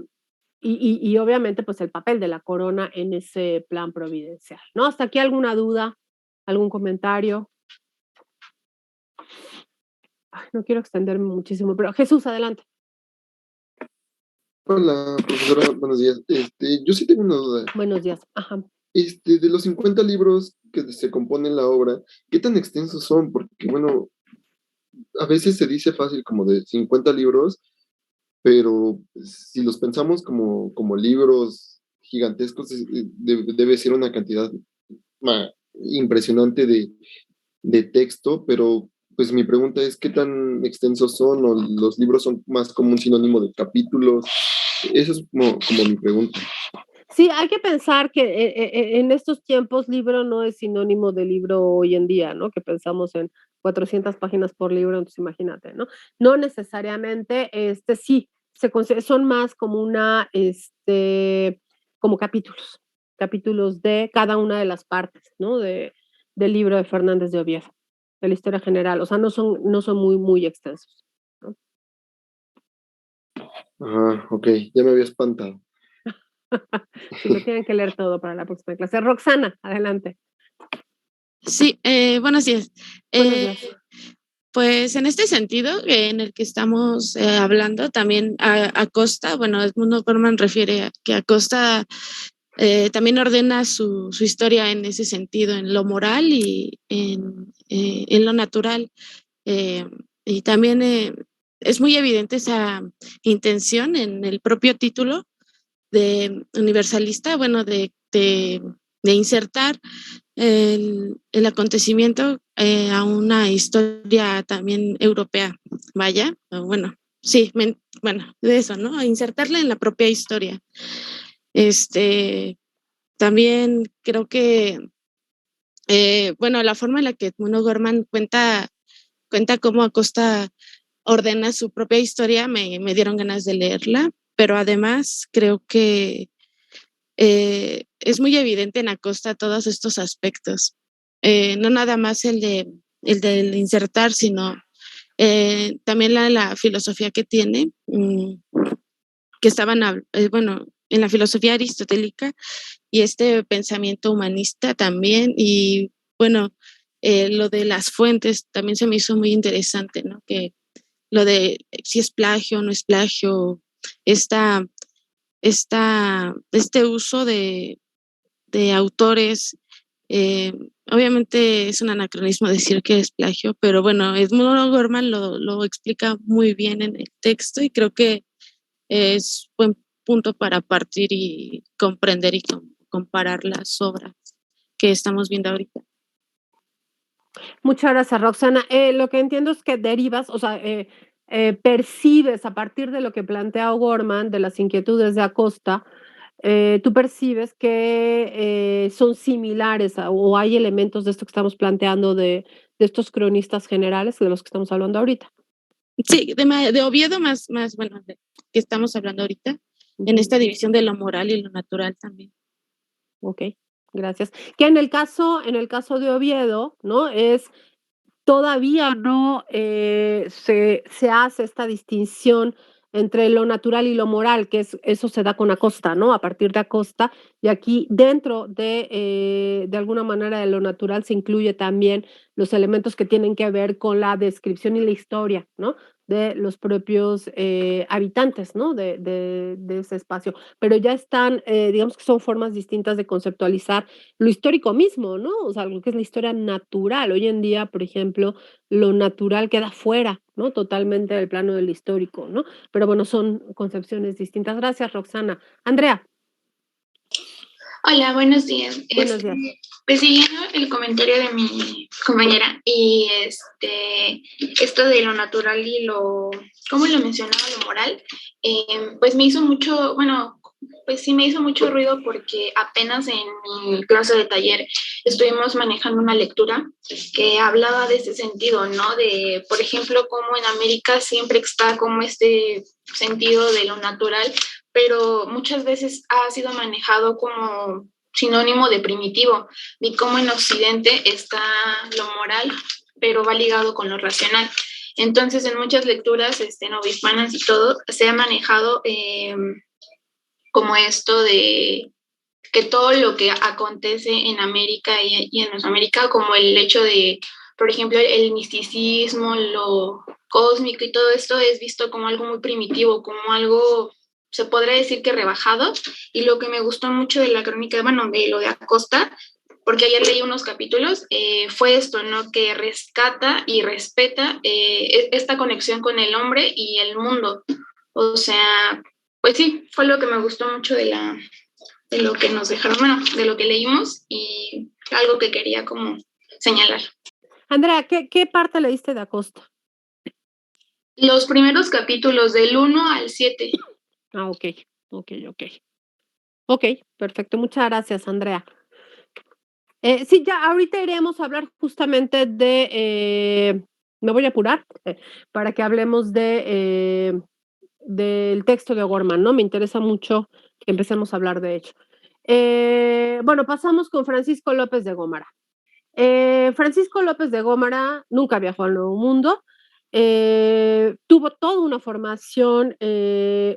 y obviamente, pues el papel de la corona en ese plan providencial, ¿no? ¿Hasta aquí alguna duda, algún comentario? Ay, no quiero extenderme muchísimo, pero Jesús, adelante. Hola, profesora, buenos días. Yo sí tengo una duda. Buenos días. Ajá. De los 50 libros que se componen la obra, ¿qué tan extensos son? Porque, bueno, a veces se dice fácil como de 50 libros, pero si los pensamos como libros gigantescos, debe ser una cantidad impresionante de texto, pero pues mi pregunta es, ¿qué tan extensos son? ¿O los libros son más como un sinónimo de capítulos? Esa es como mi pregunta. Sí, hay que pensar que en estos tiempos libro no es sinónimo de libro hoy en día, ¿no? Que pensamos en 400 páginas por libro, entonces imagínate, ¿no? No necesariamente, sí, son más como como capítulos de cada una de las partes, ¿no? Del libro de Fernández de Oviedo, de la historia general, o sea, no son muy, muy extensos, ¿no? Ajá, ok, ya me había espantado. Si lo tienen que leer todo para la próxima clase. Roxana, adelante. Sí, buenos días. Buenos días. Pues en este sentido en el que estamos hablando, también Acosta, bueno, Edmundo Gorman refiere a que Acosta también ordena su historia en ese sentido, en lo moral y en lo natural. Y también es muy evidente esa intención en el propio título de universalista, bueno, de insertar el acontecimiento a una historia también europea, vaya, bueno, sí, bueno, de eso, ¿no? Insertarla en la propia historia. También creo que, bueno, la forma en la que Edmundo Gorman cuenta cómo Acosta ordena su propia historia me dieron ganas de leerla, pero además creo que es muy evidente en Acosta todos estos aspectos. No nada más el del insertar, sino también la filosofía que tiene, que estaban, bueno, en la filosofía aristotélica y este pensamiento humanista también. Y bueno, lo de las fuentes también se me hizo muy interesante, ¿no? Que lo de si es plagio o no es plagio, este uso de autores Obviamente es un anacronismo decir que es plagio, pero bueno, Edmund Gorman lo explica muy bien en el texto y creo que es buen punto para partir y comprender y comparar las obras que estamos viendo ahorita. Muchas gracias, Roxana. Lo que entiendo es que derivas, o sea, percibes a partir de lo que plantea O'Gorman, de las inquietudes de Acosta, tú percibes que son similares o hay elementos de esto que estamos planteando de estos cronistas generales de los que estamos hablando ahorita. Sí, de Oviedo más bueno, que estamos hablando ahorita, en esta división de lo moral y lo natural también. Ok, gracias. Que en el caso de Oviedo, ¿no? Todavía no se hace esta distinción entre lo natural y lo moral, que eso se da con Acosta, ¿no? A partir de Acosta, y aquí dentro de alguna manera de lo natural se incluye también los elementos que tienen que ver con la descripción y la historia, ¿no? De los propios habitantes, ¿no? De ese espacio. Pero ya están, digamos que son formas distintas de conceptualizar lo histórico mismo, ¿no? O sea, lo que es la historia natural. Hoy en día, por ejemplo, lo natural queda fuera, ¿no? Totalmente del plano del histórico, ¿no? Pero bueno, son concepciones distintas. Gracias, Roxana. Andrea. Hola, buenos días. Buenos días. Pues siguiendo el comentario de mi compañera y esto de lo natural y ¿cómo lo mencionaba? Lo moral, pues me hizo mucho, bueno, pues sí me hizo mucho ruido porque apenas en mi clase de taller estuvimos manejando una lectura que hablaba de ese sentido, ¿no? De, por ejemplo, cómo en América siempre está como este sentido de lo natural, pero muchas veces ha sido manejado como sinónimo de primitivo, y cómo en Occidente está lo moral, pero va ligado con lo racional. Entonces, en muchas lecturas novohispanas y todo, se ha manejado como esto de que todo lo que acontece en América y en Mesoamérica, como el hecho de, por ejemplo, el misticismo, lo cósmico y todo esto es visto como algo muy primitivo, como algo, se podría decir que rebajado. Y lo que me gustó mucho de la crónica, bueno, de lo de Acosta, porque ayer leí unos capítulos, fue esto, ¿no? Que rescata y respeta esta conexión con el hombre y el mundo. O sea, pues sí, fue lo que me gustó mucho de lo que nos dejaron, bueno, de lo que leímos y algo que quería como señalar. Andrea, ¿qué parte leíste de Acosta? Los primeros capítulos del 1 al 7. Ah, ok. Ok, perfecto. Muchas gracias, Andrea. Sí, ya ahorita iremos a hablar justamente me voy a apurar para que hablemos del texto de O'Gorman, ¿no? Me interesa mucho que empecemos a hablar de ello. Bueno, pasamos con Francisco López de Gómara. Francisco López de Gómara nunca viajó al Nuevo Mundo, tuvo toda una formación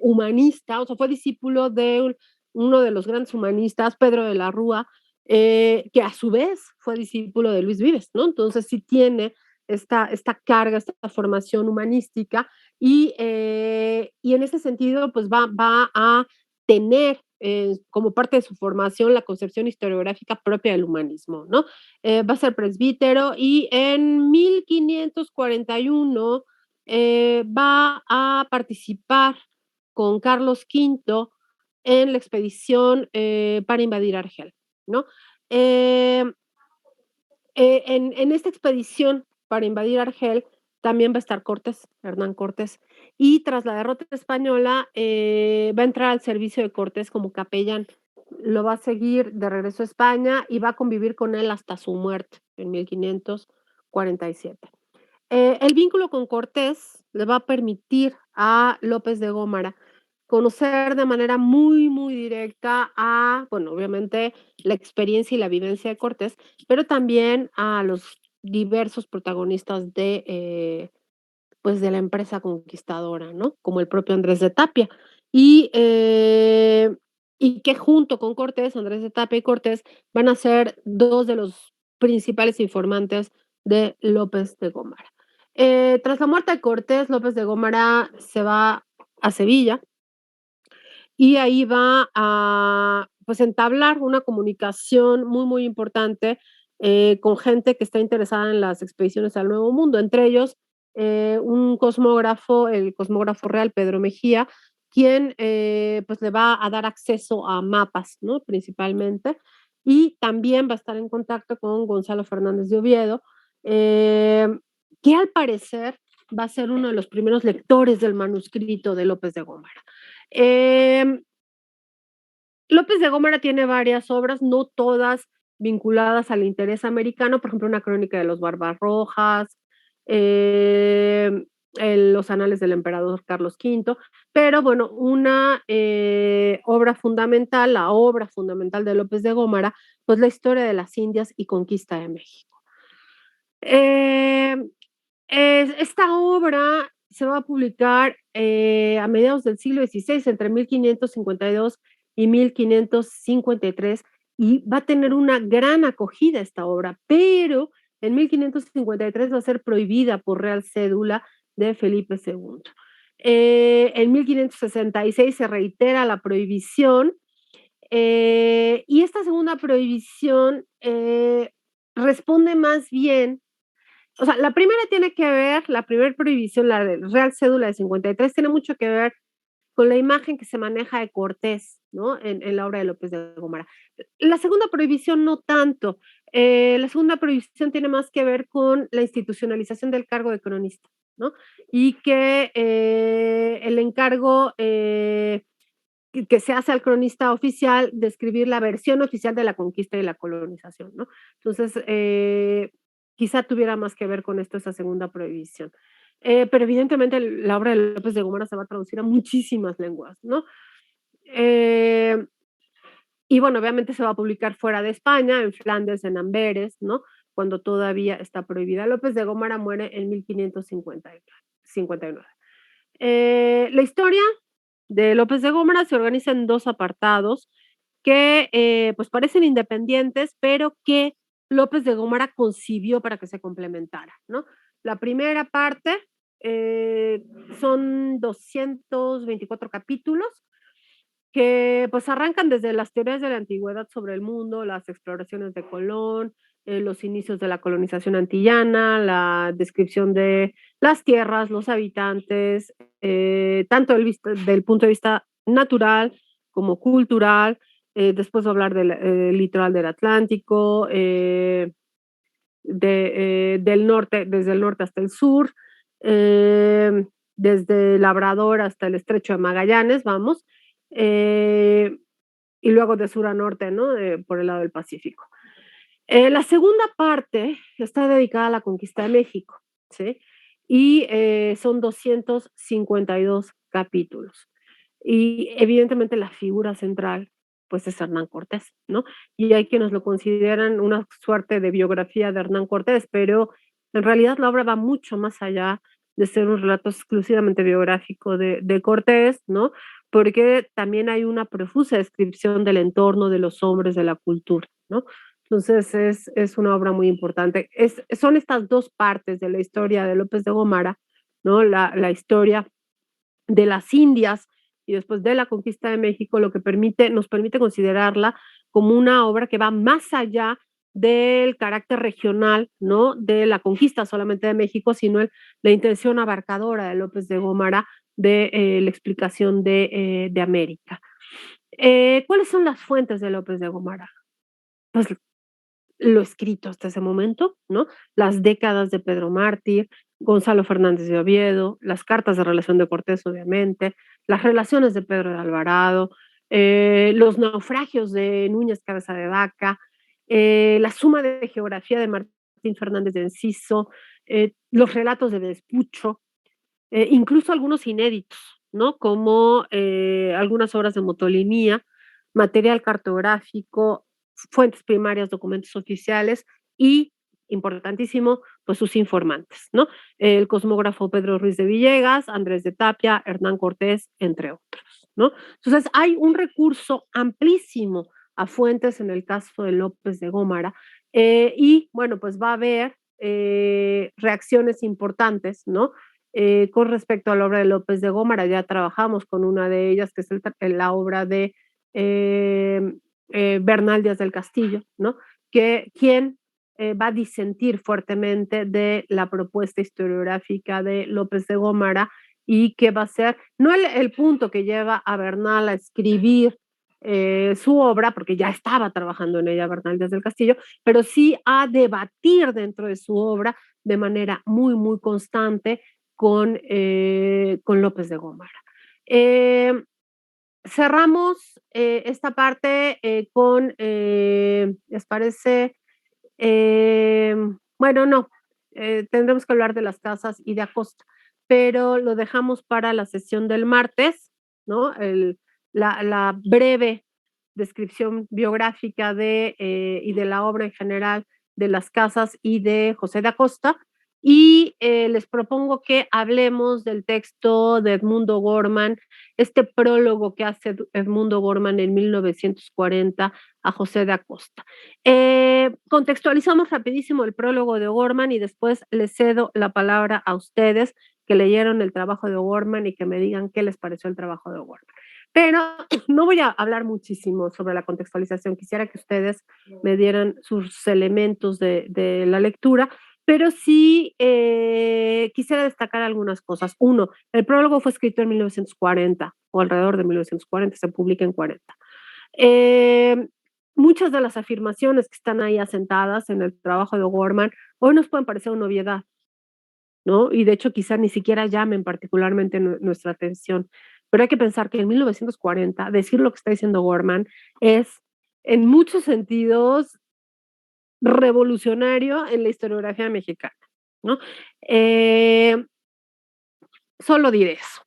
humanista, o sea, fue discípulo de uno de los grandes humanistas, Pedro de la Rúa, que a su vez fue discípulo de Luis Vives, ¿no? Entonces sí tiene esta carga, esta formación humanística y en ese sentido pues va a tener como parte de su formación la concepción historiográfica propia del humanismo, ¿no? Va a ser presbítero y en 1541 va a participar con Carlos V en la expedición para invadir Argel, ¿no? En esta expedición para invadir Argel también va a estar Cortés, Hernán Cortés, y tras la derrota española va a entrar al servicio de Cortés como capellán. Lo va a seguir de regreso a España y va a convivir con él hasta su muerte en 1547. El vínculo con Cortés le va a permitir a López de Gómara conocer de manera muy, muy directa bueno, obviamente la experiencia y la vivencia de Cortés, pero también a los diversos protagonistas pues de la empresa conquistadora, ¿no? Como el propio Andrés de Tapia. Y que junto con Cortés, Andrés de Tapia y Cortés, van a ser dos de los principales informantes de López de Gómara. Tras la muerte de Cortés, López de Gómara se va a Sevilla y ahí va pues entablar una comunicación muy, muy importante con gente que está interesada en las expediciones al Nuevo Mundo, entre ellos un cosmógrafo, el cosmógrafo real Pedro Mejía, quien pues le va a dar acceso a mapas, ¿no? Principalmente, y también va a estar en contacto con Gonzalo Fernández de Oviedo, que al parecer va a ser uno de los primeros lectores del manuscrito de López de Gómara. López de Gómara tiene varias obras, no todas vinculadas al interés americano, por ejemplo, una crónica de los Barbarrojas, los anales del emperador Carlos V, pero bueno, una obra fundamental, la obra fundamental de López de Gómara, pues la historia de las Indias y conquista de México. Esta obra se va a publicar a mediados del siglo XVI, entre 1552 y 1553, y va a tener una gran acogida esta obra, pero en 1553 va a ser prohibida por Real Cédula de Felipe II. En 1566 se reitera la prohibición, y esta segunda prohibición responde más bien. O sea, la primera tiene que ver, la primera prohibición, la del Real Cédula de 53, tiene mucho que ver con la imagen que se maneja de Cortés, ¿no? En la obra de López de Gómara. La segunda prohibición no tanto. La segunda prohibición tiene más que ver con la institucionalización del cargo de cronista, ¿no? Y que el encargo que se hace al cronista oficial de escribir la versión oficial de la conquista y la colonización, ¿no? Entonces, quizá tuviera más que ver con esto, esa segunda prohibición. Pero evidentemente la obra de López de Gómara se va a traducir a muchísimas lenguas, ¿no? Y bueno, obviamente se va a publicar fuera de España, en Flandes, en Amberes, ¿no? Cuando todavía está prohibida. López de Gómara muere en 1559. La historia de López de Gómara se organiza en dos apartados que pues parecen independientes, pero que López de Gómara concibió para que se complementaran, ¿no? La primera parte son 224 capítulos que pues arrancan desde las teorías de la antigüedad sobre el mundo, las exploraciones de Colón, los inicios de la colonización antillana, la descripción de las tierras, los habitantes, tanto del punto de vista natural como cultural. Después va a hablar del litoral del Atlántico, del norte, desde el norte hasta el sur, desde Labrador hasta el estrecho de Magallanes, vamos, y luego de sur a norte, ¿no? Por el lado del Pacífico. La segunda parte está dedicada a la conquista de México, ¿sí? Y son 252 capítulos. Y evidentemente la figura central, pues es Hernán Cortés, ¿no? Y hay quienes lo consideran una suerte de biografía de Hernán Cortés, pero en realidad la obra va mucho más allá de ser un relato exclusivamente biográfico de Cortés, ¿no? Porque también hay una profusa descripción del entorno, de los hombres, de la cultura, ¿no? Entonces es una obra muy importante. Son estas dos partes de la historia de López de Gómara, ¿no? La historia de las Indias y después de la conquista de México, lo que nos permite considerarla como una obra que va más allá del carácter regional, ¿no? De la conquista solamente de México, sino la intención abarcadora de López de Gómara de la explicación de América. ¿Cuáles son las fuentes de López de Gómara? Pues lo escrito hasta ese momento, ¿no? Las décadas de Pedro Mártir, Gonzalo Fernández de Oviedo, las cartas de relación de Cortés, obviamente, las relaciones de Pedro de Alvarado, los naufragios de Núñez Cabeza de Vaca, la suma de geografía de Martín Fernández de Enciso, los relatos de Vespucho, incluso algunos inéditos, ¿no? Como algunas obras de Motolinía, material cartográfico, fuentes primarias, documentos oficiales y, importantísimo, pues sus informantes, ¿no? El cosmógrafo Pedro Ruiz de Villegas, Andrés de Tapia, Hernán Cortés, entre otros, ¿no? Entonces hay un recurso amplísimo a fuentes en el caso de López de Gómara y, bueno, pues va a haber reacciones importantes, ¿no? Con respecto a la obra de López de Gómara, ya trabajamos con una de ellas, que es la obra de Bernal Díaz del Castillo, ¿no? Quien va a disentir fuertemente de la propuesta historiográfica de López de Gómara y que va a ser, no el punto que lleva a Bernal a escribir su obra, porque ya estaba trabajando en ella Bernal Díaz del Castillo, pero sí a debatir dentro de su obra de manera muy, muy constante con López de Gómara. Cerramos esta parte con, ¿les parece? Bueno, no, tendremos que hablar de las casas y de Acosta, pero lo dejamos para la sesión del martes, ¿no? La breve descripción biográfica y de la obra en general de las casas y de José de Acosta. Y les propongo que hablemos del texto de Edmundo Gorman, este prólogo que hace Edmundo Gorman en 1940 a José de Acosta. Contextualizamos rapidísimo el prólogo de O'Gorman y después les cedo la palabra a ustedes que leyeron el trabajo de O'Gorman y que me digan qué les pareció el trabajo de O'Gorman. Pero no voy a hablar muchísimo sobre la contextualización, quisiera que ustedes me dieran sus elementos de la lectura, pero sí quisiera destacar algunas cosas. Uno, el prólogo fue escrito en 1940 o alrededor de 1940, se publica en 40. Muchas de las afirmaciones que están ahí asentadas en el trabajo de O'Gorman hoy nos pueden parecer una obviedad, ¿no? Y de hecho quizá ni siquiera llamen particularmente nuestra atención, pero hay que pensar que en 1940 decir lo que está diciendo O'Gorman es en muchos sentidos revolucionario en la historiografía mexicana, ¿no? Solo diré eso.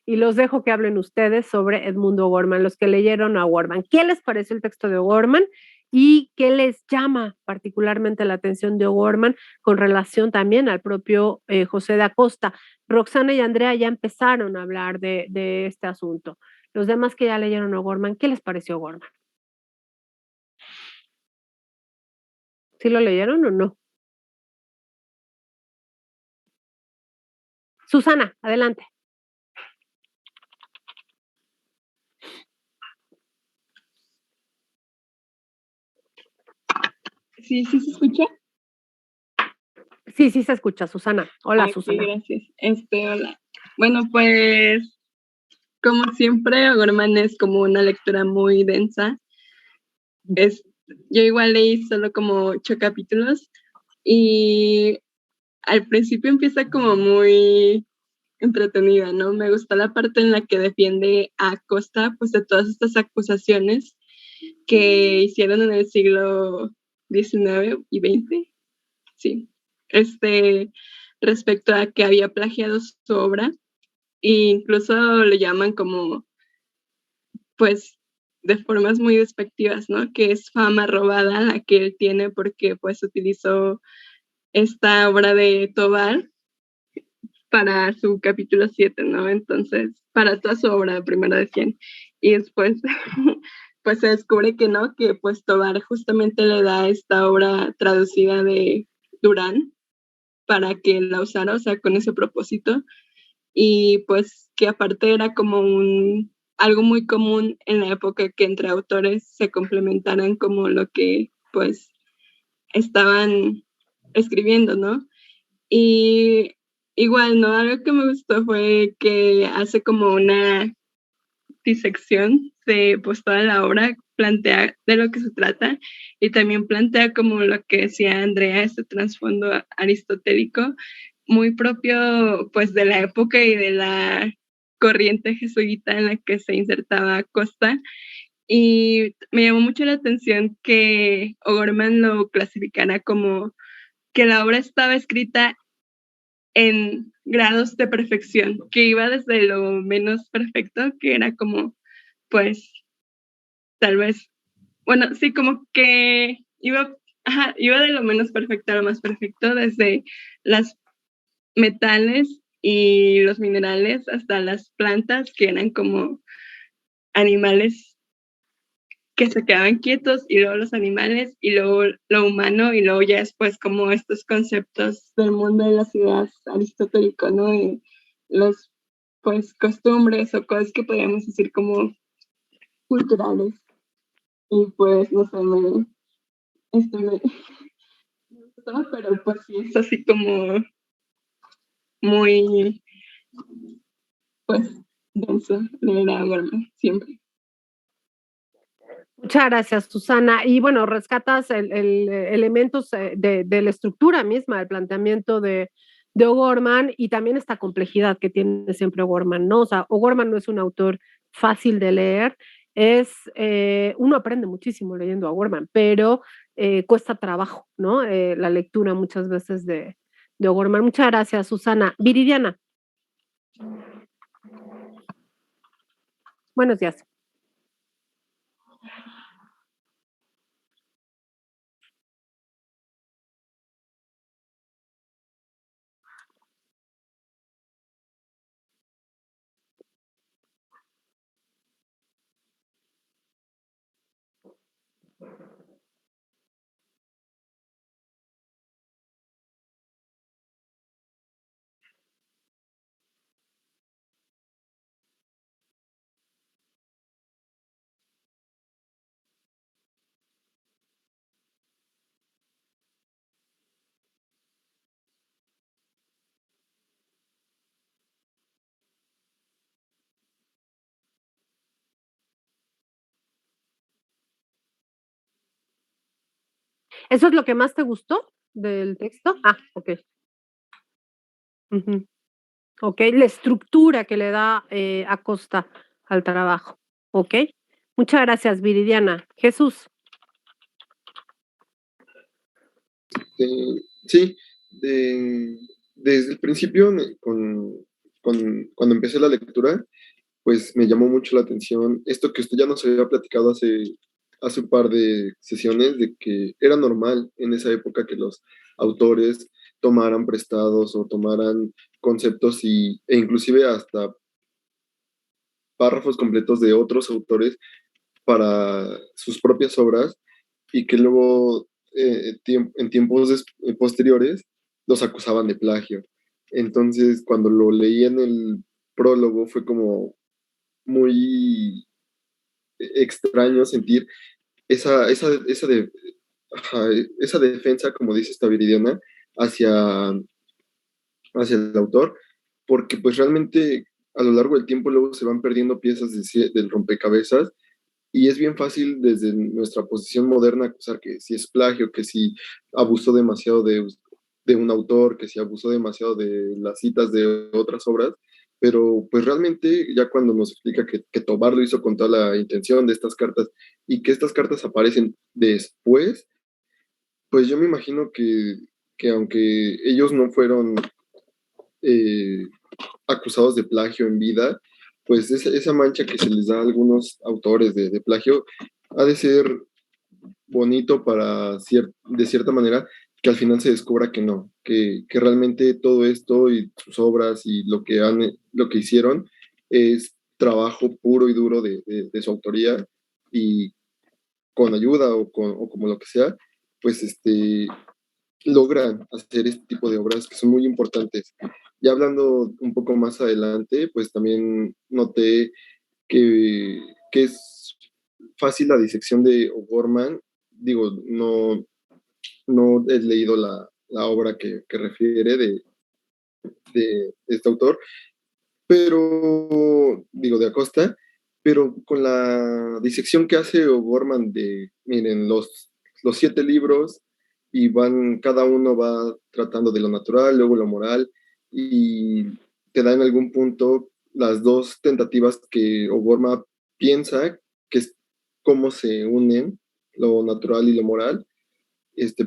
Y los dejo que hablen ustedes sobre Edmundo O'Gorman, los que leyeron a O'Gorman. ¿Qué les pareció el texto de O'Gorman y qué les llama particularmente la atención de O'Gorman con relación también al propio José de Acosta? Roxana y Andrea ya empezaron a hablar de este asunto. Los demás que ya leyeron a O'Gorman, ¿qué les pareció O'Gorman? ¿Sí lo leyeron o no? Susana, adelante. Sí, sí se escucha. Sí, sí se escucha, Susana. Hola, Ay, Susana. sí, gracias. Hola. Bueno, pues, como siempre, O'Gorman es como una lectura muy densa. Yo igual leí solo como 8 capítulos y al principio empieza como muy entretenida, ¿no? Me gusta la parte en la que defiende a Acosta, pues, de todas estas acusaciones que hicieron en el siglo XIX y XX. Sí. Respecto a que había plagiado su obra, e incluso le llaman como, pues, de formas muy despectivas, ¿no? Que es fama robada la que él tiene porque, pues, utilizó esta obra de Tobar para su capítulo 7, ¿no? Entonces, para toda su obra, primero decían. Y después, pues, se descubre que no, que, pues, Tobar justamente le da esta obra traducida de Durán para que la usara, o sea, con ese propósito. Y pues que aparte era como algo muy común en la época que entre autores se complementaran como lo que pues estaban escribiendo, ¿no? Y igual, ¿no? Algo que me gustó fue que hace como una disección de pues toda la obra, plantea de lo que se trata y también plantea como lo que decía Andrea, este trasfondo aristotélico muy propio pues de la época y de la corriente jesuita en la que se insertaba Costa. Y me llamó mucho la atención que O'Gorman lo clasificara como que la obra estaba escrita en grados de perfección, que iba desde lo menos perfecto, que era como, pues, tal vez, bueno, sí, como que iba de lo menos perfecto a lo más perfecto, desde las metales y los minerales hasta las plantas, que eran como animales que se quedaban quietos, y luego los animales, y luego lo humano, y luego ya después como estos conceptos del mundo de las ideas aristotélico, ¿no? Y los, pues, costumbres o cosas que podríamos decir como culturales. y pues, no sé, me gustó, pero pues sí, es así como muy, pues, denso leer a Gorman, siempre. Muchas gracias, Susana. Y bueno, rescatas elementos de la estructura misma, del planteamiento de O'Gorman y también esta complejidad que tiene siempre O'Gorman, ¿no? O sea, O'Gorman no es un autor fácil de leer, uno aprende muchísimo leyendo a O'Gorman, pero cuesta trabajo, ¿no? La lectura muchas veces de O'Gorman. Muchas gracias, Susana. Viridiana. Buenos días. ¿Eso es lo que más te gustó del texto? Ah, ok. Ujú. Ok, la estructura que le da Acosta al trabajo. Ok, muchas gracias, Viridiana. Jesús. Sí, desde el principio, cuando empecé la lectura, pues me llamó mucho la atención esto que usted ya nos había platicado hace un par de sesiones, de que era normal en esa época que los autores tomaran prestados o tomaran conceptos e inclusive hasta párrafos completos de otros autores para sus propias obras y que luego en tiempos posteriores los acusaban de plagio. Entonces, cuando lo leí en el prólogo fue como muy extraño sentir esa, esa, esa, de, ajá, esa defensa, como dice esta Viridiana, hacia, hacia el autor, porque pues realmente a lo largo del tiempo luego se van perdiendo piezas del rompecabezas y es bien fácil desde nuestra posición moderna acusar que si es plagio, que si abusó demasiado de un autor, que si abusó demasiado de las citas de otras obras, pero pues realmente ya cuando nos explica que Tobar lo hizo con toda la intención de estas cartas y que estas cartas aparecen después, pues yo me imagino que aunque ellos no fueron eh, acusados de plagio en vida, pues esa mancha que se les da a algunos autores de plagio ha de ser bonito de cierta manera que al final se descubra que no, que realmente todo esto y sus obras y lo que hicieron es trabajo puro y duro de su autoría y con ayuda o como lo que sea, pues logran hacer este tipo de obras que son muy importantes. Ya hablando un poco más adelante, pues también noté que es fácil la disección de O'Gorman. Digo, no he leído la obra que refiere de este autor, pero, digo, de Acosta, pero con la disección que hace O'Gorman miren, los 7 libros y cada uno va tratando de lo natural, luego lo moral, y te da en algún punto las dos tentativas que O'Gorman piensa que es cómo se unen lo natural y lo moral.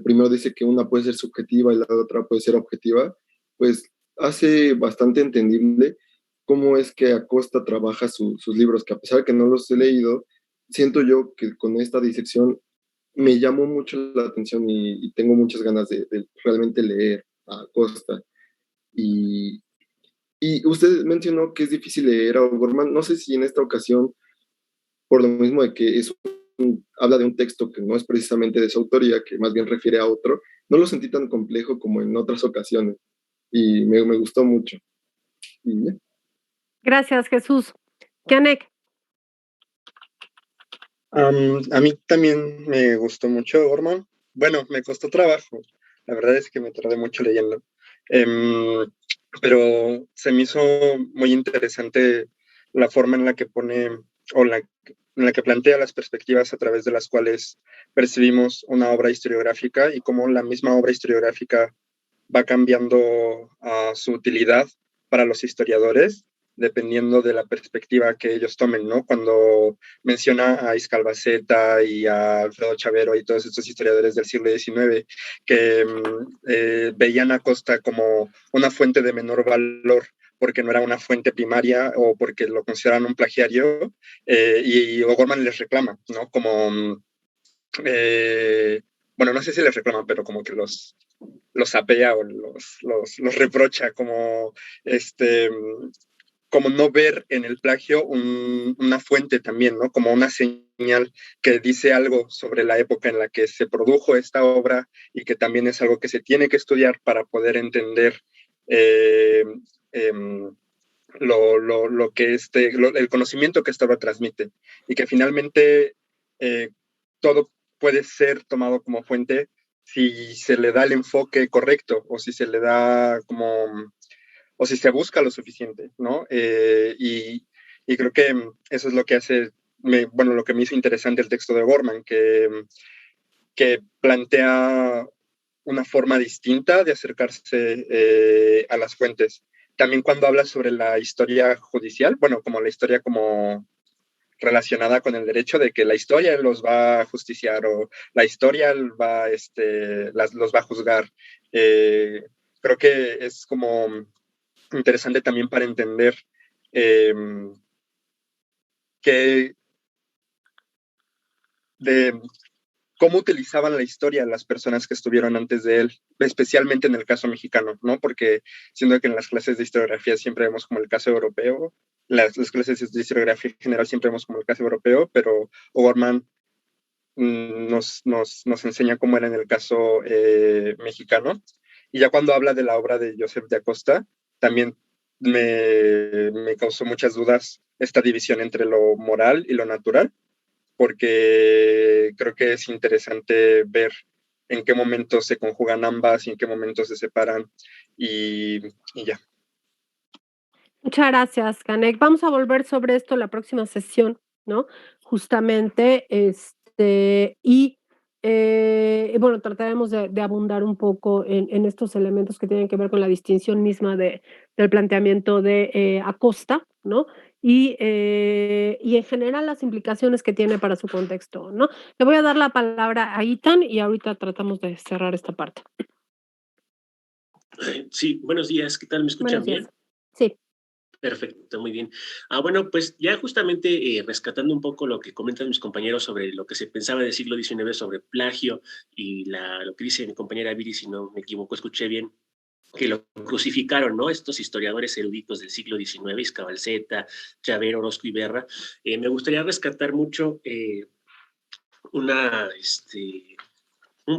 Primero dice que una puede ser subjetiva y la otra puede ser objetiva, pues hace bastante entendible cómo es que Acosta trabaja sus libros, que a pesar de que no los he leído, siento yo que con esta disección me llamó mucho la atención y tengo muchas ganas de realmente leer a Acosta. Y, y usted mencionó que es difícil leer a O'Gorman, no sé si en esta ocasión, por lo mismo de que habla de un texto que no es precisamente de su autoría, que más bien refiere a otro, no lo sentí tan complejo como en otras ocasiones y me gustó mucho. Y ya. Gracias, Jesús. Janek. A mí también me gustó mucho Gorman. Bueno, me costó trabajo. La verdad es que me tardé mucho leyendo. Pero se me hizo muy interesante la forma en la que pone o en la que plantea las perspectivas a través de las cuales percibimos una obra historiográfica y cómo la misma obra historiográfica va cambiando su utilidad para los historiadores dependiendo de la perspectiva que ellos tomen, ¿no? Cuando menciona a Iscalvaceta y a Alfredo Chavero y todos estos historiadores del siglo XIX que veían a Costa como una fuente de menor valor porque no era una fuente primaria o porque lo consideraban un plagiario, y O'Gorman les reclama, ¿no? Como, bueno, no sé si les reclama, pero como que los apea o los reprocha como no ver en el plagio una fuente también, ¿no? Como una señal que dice algo sobre la época en la que se produjo esta obra y que también es algo que se tiene que estudiar para poder entender lo que el conocimiento que esta obra transmite y que finalmente todo puede ser tomado como fuente si se le da el enfoque correcto o si se le da o si se busca lo suficiente, ¿no? Y creo que eso es lo que hace, bueno, lo que me hizo interesante el texto de Gorman, que plantea una forma distinta de acercarse a las fuentes. También cuando habla sobre la historia judicial, bueno, como la historia como relacionada con el derecho de que la historia los va a justiciar o la historia los va a juzgar. Creo que es como interesante también para entender de cómo utilizaban la historia las personas que estuvieron antes de él, especialmente en el caso mexicano, ¿no? Porque siendo que en las clases de historiografía siempre vemos como el caso europeo, las clases de historiografía en general siempre vemos como el caso europeo, pero O'Gorman nos enseña cómo era en el caso mexicano. Y ya cuando habla de la obra de Joseph de Acosta, también me causó muchas dudas esta división entre lo moral y lo natural, porque creo que es interesante ver en qué momentos se conjugan ambas y en qué momentos se separan y ya. Muchas gracias, Canek. Vamos a volver sobre esto la próxima sesión, ¿no? Justamente, bueno, trataremos de abundar un poco en estos elementos que tienen que ver con la distinción misma del planteamiento de Acosta, ¿no? Y en general las implicaciones que tiene para su contexto, ¿no? Le voy a dar la palabra a Itan y ahorita tratamos de cerrar esta parte. Sí, buenos días, ¿qué tal? ¿Me escuchan bien? Sí. Perfecto, muy bien. Bueno, pues ya justamente rescatando un poco lo que comentan mis compañeros sobre lo que se pensaba del siglo XIX sobre plagio y lo que dice mi compañera Viri, si no me equivoco, escuché bien, que lo crucificaron, ¿no? Estos historiadores eruditos del siglo XIX, Iscabalceta, Chavero, Orozco y Berra. Me gustaría rescatar mucho un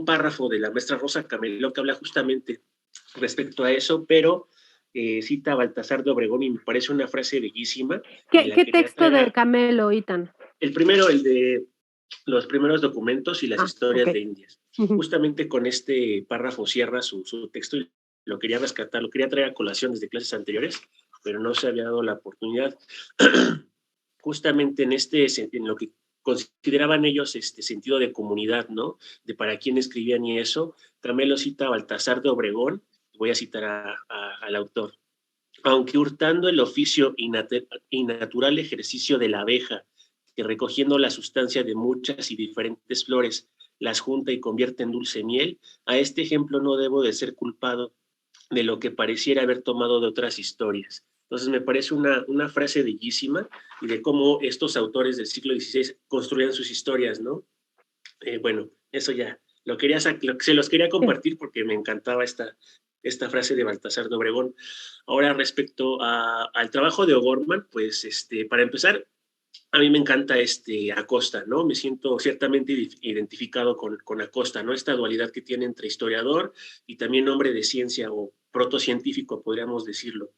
párrafo de la maestra Rosa Camelo que habla justamente respecto a eso, pero cita a Baltasar de Obregón y me parece una frase bellísima. ¿Qué texto de Camelo, Itan? El primero, el de los primeros documentos y las historias de Indias. Justamente con este párrafo cierra su texto y lo quería rescatar, lo quería traer a colación desde clases anteriores, pero no se había dado la oportunidad. Justamente en lo que consideraban ellos sentido de comunidad, ¿no? De para quién escribían y eso. Camelo cita a Baltasar de Obregón, voy a citar al autor. Aunque hurtando el oficio y natural ejercicio de la abeja, que recogiendo la sustancia de muchas y diferentes flores, las junta y convierte en dulce miel, a este ejemplo no debo de ser culpado de lo que pareciera haber tomado de otras historias. Entonces me parece una frase bellísima y de cómo estos autores del siglo XVI construían sus historias, ¿no? Bueno, eso ya, se los quería compartir porque me encantaba esta frase de Baltasar de Obregón. Ahora, respecto al trabajo de O'Gorman, pues, para empezar, a mí me encanta Acosta, ¿no? Me siento ciertamente identificado con Acosta, ¿no? Esta dualidad que tiene entre historiador y también hombre de ciencia o protocientífico, podríamos decirlo.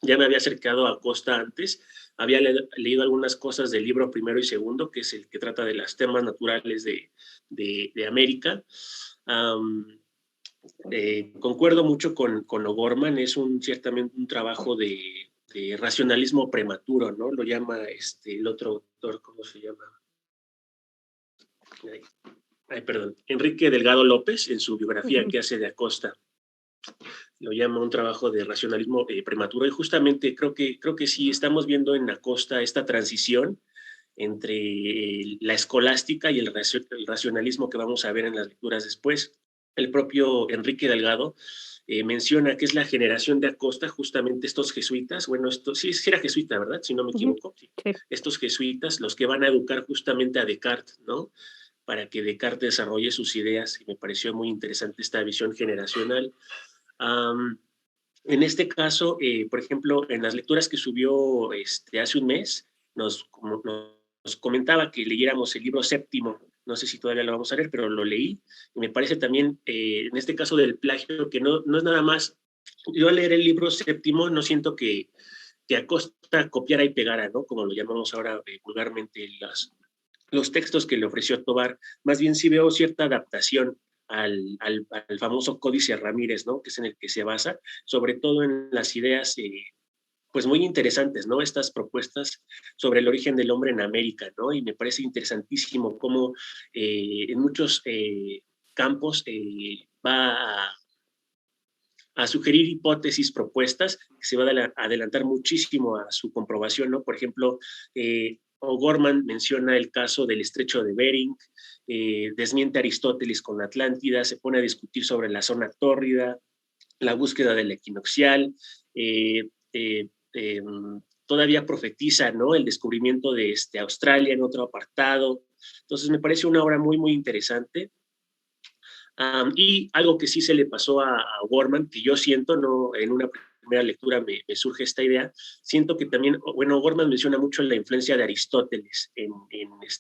ya me había acercado a Acosta antes, había leído algunas cosas del libro primero y segundo, que es el que trata de las temas naturales de América. Concuerdo mucho con O'Gorman, es ciertamente un trabajo de racionalismo prematuro, ¿no? Lo llama el otro autor, ¿cómo se llama? Perdón, Enrique Delgado López, en su biografía que hace de Acosta, lo llama un trabajo de racionalismo prematuro, y justamente creo que sí estamos viendo en Acosta esta transición entre la escolástica y el racionalismo que vamos a ver en las lecturas después. El propio Enrique Delgado menciona que es la generación de Acosta, justamente estos jesuitas, bueno, sí era jesuita, ¿verdad? Si no me equivoco. Sí. Estos jesuitas, los que van a educar justamente a Descartes, ¿no? Para que Descartes desarrolle sus ideas, y me pareció muy interesante esta visión generacional. En este caso, por ejemplo, en las lecturas que subió hace un mes, nos comentaba que leyéramos el libro séptimo. No sé si todavía lo vamos a leer, pero lo leí. Y me parece también, en este caso del plagio, que no es nada más. Yo al leer el libro séptimo no siento que Acosta copiara y pegara, ¿no? Como lo llamamos ahora vulgarmente los textos que le ofreció Tobar. Más bien sí veo cierta adaptación al famoso Códice Ramírez, ¿no? Que es en el que se basa, sobre todo en las ideas pues muy interesantes, ¿no? Estas propuestas sobre el origen del hombre en América, ¿no? Y me parece interesantísimo cómo en muchos campos va a sugerir hipótesis, propuestas, que se va a adelantar muchísimo a su comprobación, ¿no? Por ejemplo, O'Gorman menciona el caso del estrecho de Bering, desmiente a Aristóteles con Atlántida, se pone a discutir sobre la zona tórrida, la búsqueda del equinoccial, todavía profetiza, ¿no? El descubrimiento de Australia en otro apartado. Entonces me parece una obra muy, muy interesante. Y algo que sí se le pasó a O'Gorman, que yo siento, no, en una primera lectura me surge esta idea, siento que también, bueno, O'Gorman menciona mucho la influencia de Aristóteles en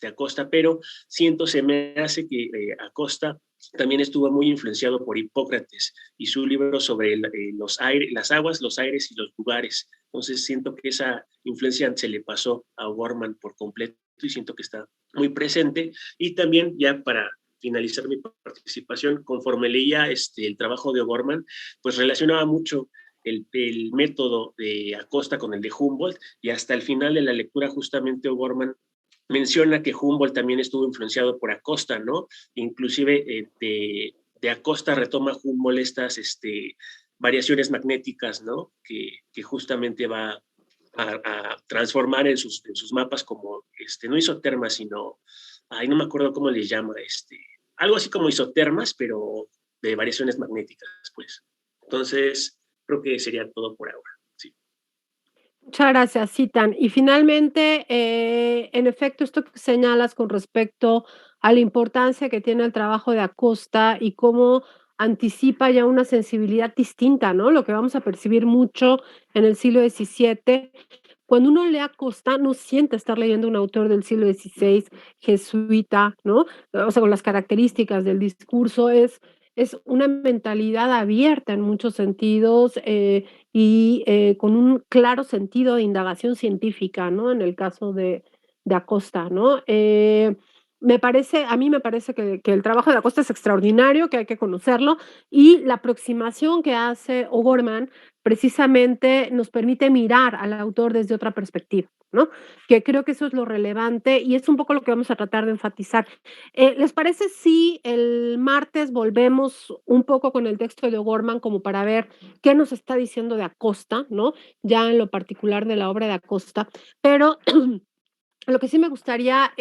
Acosta, pero se me hace que Acosta también estuvo muy influenciado por Hipócrates y su libro sobre las aguas, los aires y los lugares. Entonces siento que esa influencia se le pasó a O'Gorman por completo y siento que está muy presente. Y también, ya para finalizar mi participación, conforme leía el trabajo de O'Gorman, pues relacionaba mucho el método de Acosta con el de Humboldt, y hasta el final de la lectura justamente O'Gorman menciona que Humboldt también estuvo influenciado por Acosta, ¿no? Inclusive de Acosta retoma Humboldt estas variaciones magnéticas, ¿no? Que justamente va a transformar en sus mapas como, no isotermas, sino, no me acuerdo cómo les llama, algo así como isotermas, pero de variaciones magnéticas, pues. Entonces, creo que sería todo por ahora. Sí. Muchas gracias, Citan. Y finalmente, en efecto, esto que señalas con respecto a la importancia que tiene el trabajo de Acosta y cómo anticipa ya una sensibilidad distinta, ¿no? Lo que vamos a percibir mucho en el siglo XVII. Cuando uno lee Acosta, no siente estar leyendo un autor del siglo XVI, jesuita, ¿no? O sea, con las características del discurso, es una mentalidad abierta en muchos sentidos y con un claro sentido de indagación científica, ¿no? En el caso de Acosta, ¿no? A mí me parece que el trabajo de Acosta es extraordinario, que hay que conocerlo, y la aproximación que hace O'Gorman precisamente nos permite mirar al autor desde otra perspectiva, ¿no? Que creo que eso es lo relevante y es un poco lo que vamos a tratar de enfatizar. ¿Les parece si el martes volvemos un poco con el texto de O'Gorman como para ver qué nos está diciendo de Acosta, ¿no? Ya en lo particular de la obra de Acosta, pero lo que sí me gustaría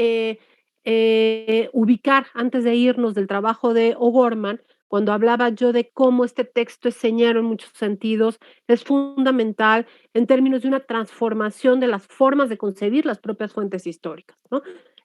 ubicar antes de irnos del trabajo de O'Gorman, cuando hablaba yo de cómo este texto es señero en muchos sentidos, es fundamental en términos de una transformación de las formas de concebir las propias fuentes históricas, ¿no?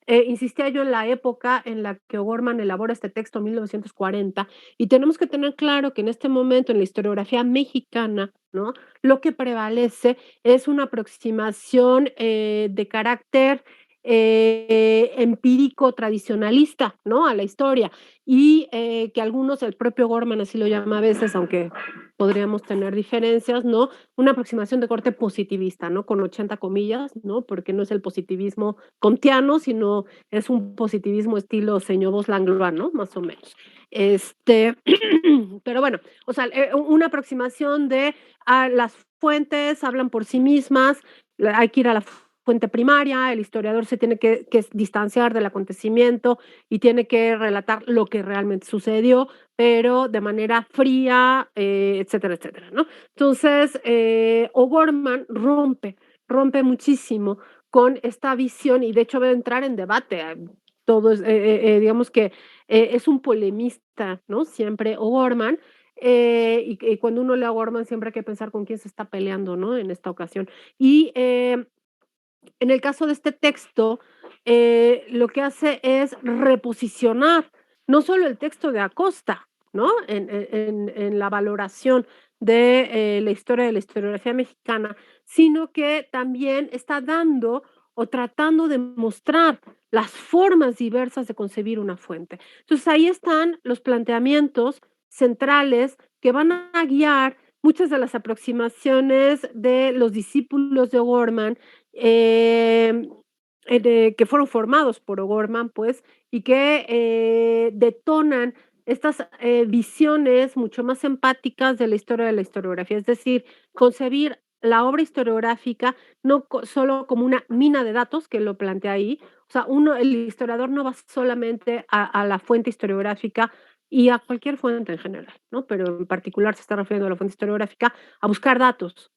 Insistía yo en la época en la que O'Gorman elabora este texto, 1940, y tenemos que tener claro que en este momento en la historiografía mexicana, ¿no? Lo que prevalece es una aproximación de carácter empírico tradicionalista, ¿no? A la historia. Y que algunos, el propio Gorman así lo llama a veces, aunque podríamos tener diferencias, ¿no? Una aproximación de corte positivista, ¿no? Con 80 comillas, ¿no? Porque no es el positivismo kantiano, sino es un positivismo estilo señor Langlois, ¿no? Más o menos. Pero bueno, o sea, una aproximación de las fuentes hablan por sí mismas, hay que ir a la fuente primaria, el historiador se tiene que distanciar del acontecimiento y tiene que relatar lo que realmente sucedió, pero de manera fría, etcétera, etcétera, ¿no? Entonces, O'Gorman rompe muchísimo con esta visión y de hecho va a entrar en debate. Todo es, digamos que es un polemista, ¿no? Siempre O'Gorman. Y cuando uno lee a O'Gorman siempre hay que pensar con quién se está peleando, ¿no? En esta ocasión. Y en el caso de este texto, lo que hace es reposicionar no solo el texto de Acosta, ¿no? En la valoración de la historia de la historiografía mexicana, sino que también está dando o tratando de mostrar las formas diversas de concebir una fuente. Entonces ahí están los planteamientos centrales que van a guiar muchas de las aproximaciones de los discípulos de O'Gorman, que fueron formados por O'Gorman, pues, y que detonan estas visiones mucho más empáticas de la historia de la historiografía, es decir, concebir la obra historiográfica no solo como una mina de datos, que lo plantea ahí, o sea, el historiador no va solamente a la fuente historiográfica y a cualquier fuente en general, ¿no? Pero en particular se está refiriendo a la fuente historiográfica, a buscar datos,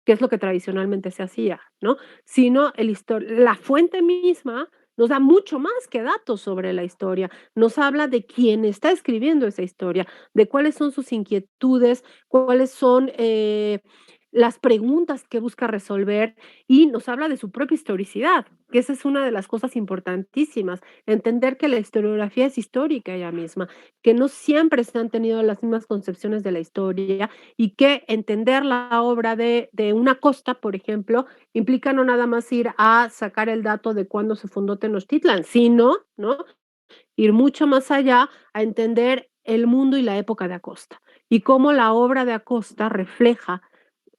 que es lo que tradicionalmente se hacía, ¿no? Sino la fuente misma nos da mucho más que datos sobre la historia, nos habla de quién está escribiendo esa historia, de cuáles son sus inquietudes, cuáles son las preguntas que busca resolver y nos habla de su propia historicidad, que esa es una de las cosas importantísimas, entender que la historiografía es histórica ella misma, que no siempre se han tenido las mismas concepciones de la historia y que entender la obra de una Acosta, por ejemplo, implica no nada más ir a sacar el dato de cuándo se fundó Tenochtitlan, sino, ¿no? Ir mucho más allá a entender el mundo y la época de Acosta y cómo la obra de Acosta refleja,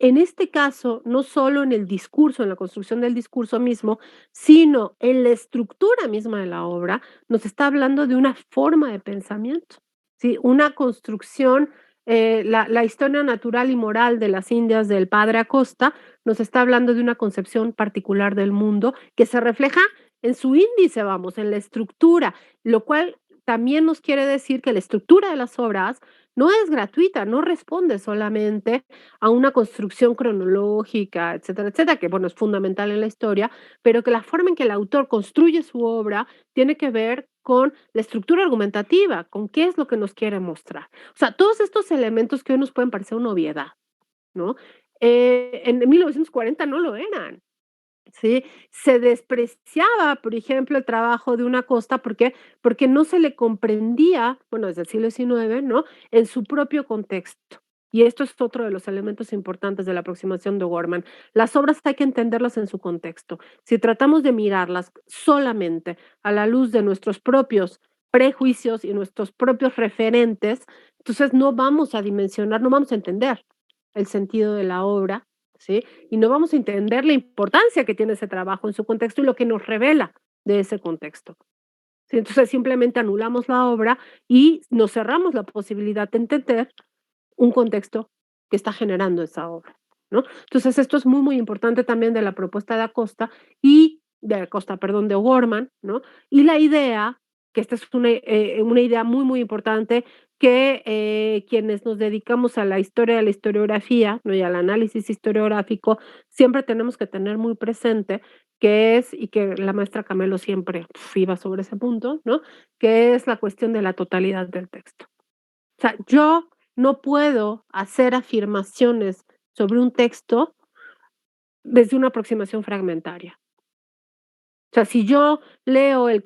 en este caso, no solo en el discurso, en la construcción del discurso mismo, sino en la estructura misma de la obra, nos está hablando de una forma de pensamiento, ¿sí? Una construcción, la historia natural y moral de las Indias del padre Acosta nos está hablando de una concepción particular del mundo que se refleja en su índice, vamos, en la estructura, lo cual también nos quiere decir que la estructura de las obras no es gratuita, no responde solamente a una construcción cronológica, etcétera, etcétera, que bueno, es fundamental en la historia, pero que la forma en que el autor construye su obra tiene que ver con la estructura argumentativa, con qué es lo que nos quiere mostrar. O sea, todos estos elementos que hoy nos pueden parecer una obviedad, ¿no? En 1940 no lo eran. ¿Sí? Se despreciaba, por ejemplo, el trabajo de una Acosta, ¿por qué? Porque no se le comprendía, bueno, desde el siglo XIX, ¿no? En su propio contexto. Y esto es otro de los elementos importantes de la aproximación de O'Gorman. Las obras hay que entenderlas en su contexto. Si tratamos de mirarlas solamente a la luz de nuestros propios prejuicios y nuestros propios referentes, entonces no vamos a dimensionar, no vamos a entender el sentido de la obra, ¿sí? Y no vamos a entender la importancia que tiene ese trabajo en su contexto y lo que nos revela de ese contexto. ¿Sí? Entonces simplemente anulamos la obra y nos cerramos la posibilidad de entender un contexto que está generando esa obra, ¿no? Entonces esto es muy, muy importante también de la propuesta de Acosta perdón, de O'Gorman, ¿no? Y la idea, que esta es una idea muy, muy importante, que quienes nos dedicamos a la historia de la historiografía, ¿no? Y al análisis historiográfico, siempre tenemos que tener muy presente, que es, y que la maestra Camelo siempre iba sobre ese punto, ¿no? Que es la cuestión de la totalidad del texto. O sea, yo no puedo hacer afirmaciones sobre un texto desde una aproximación fragmentaria. O sea, si yo leo el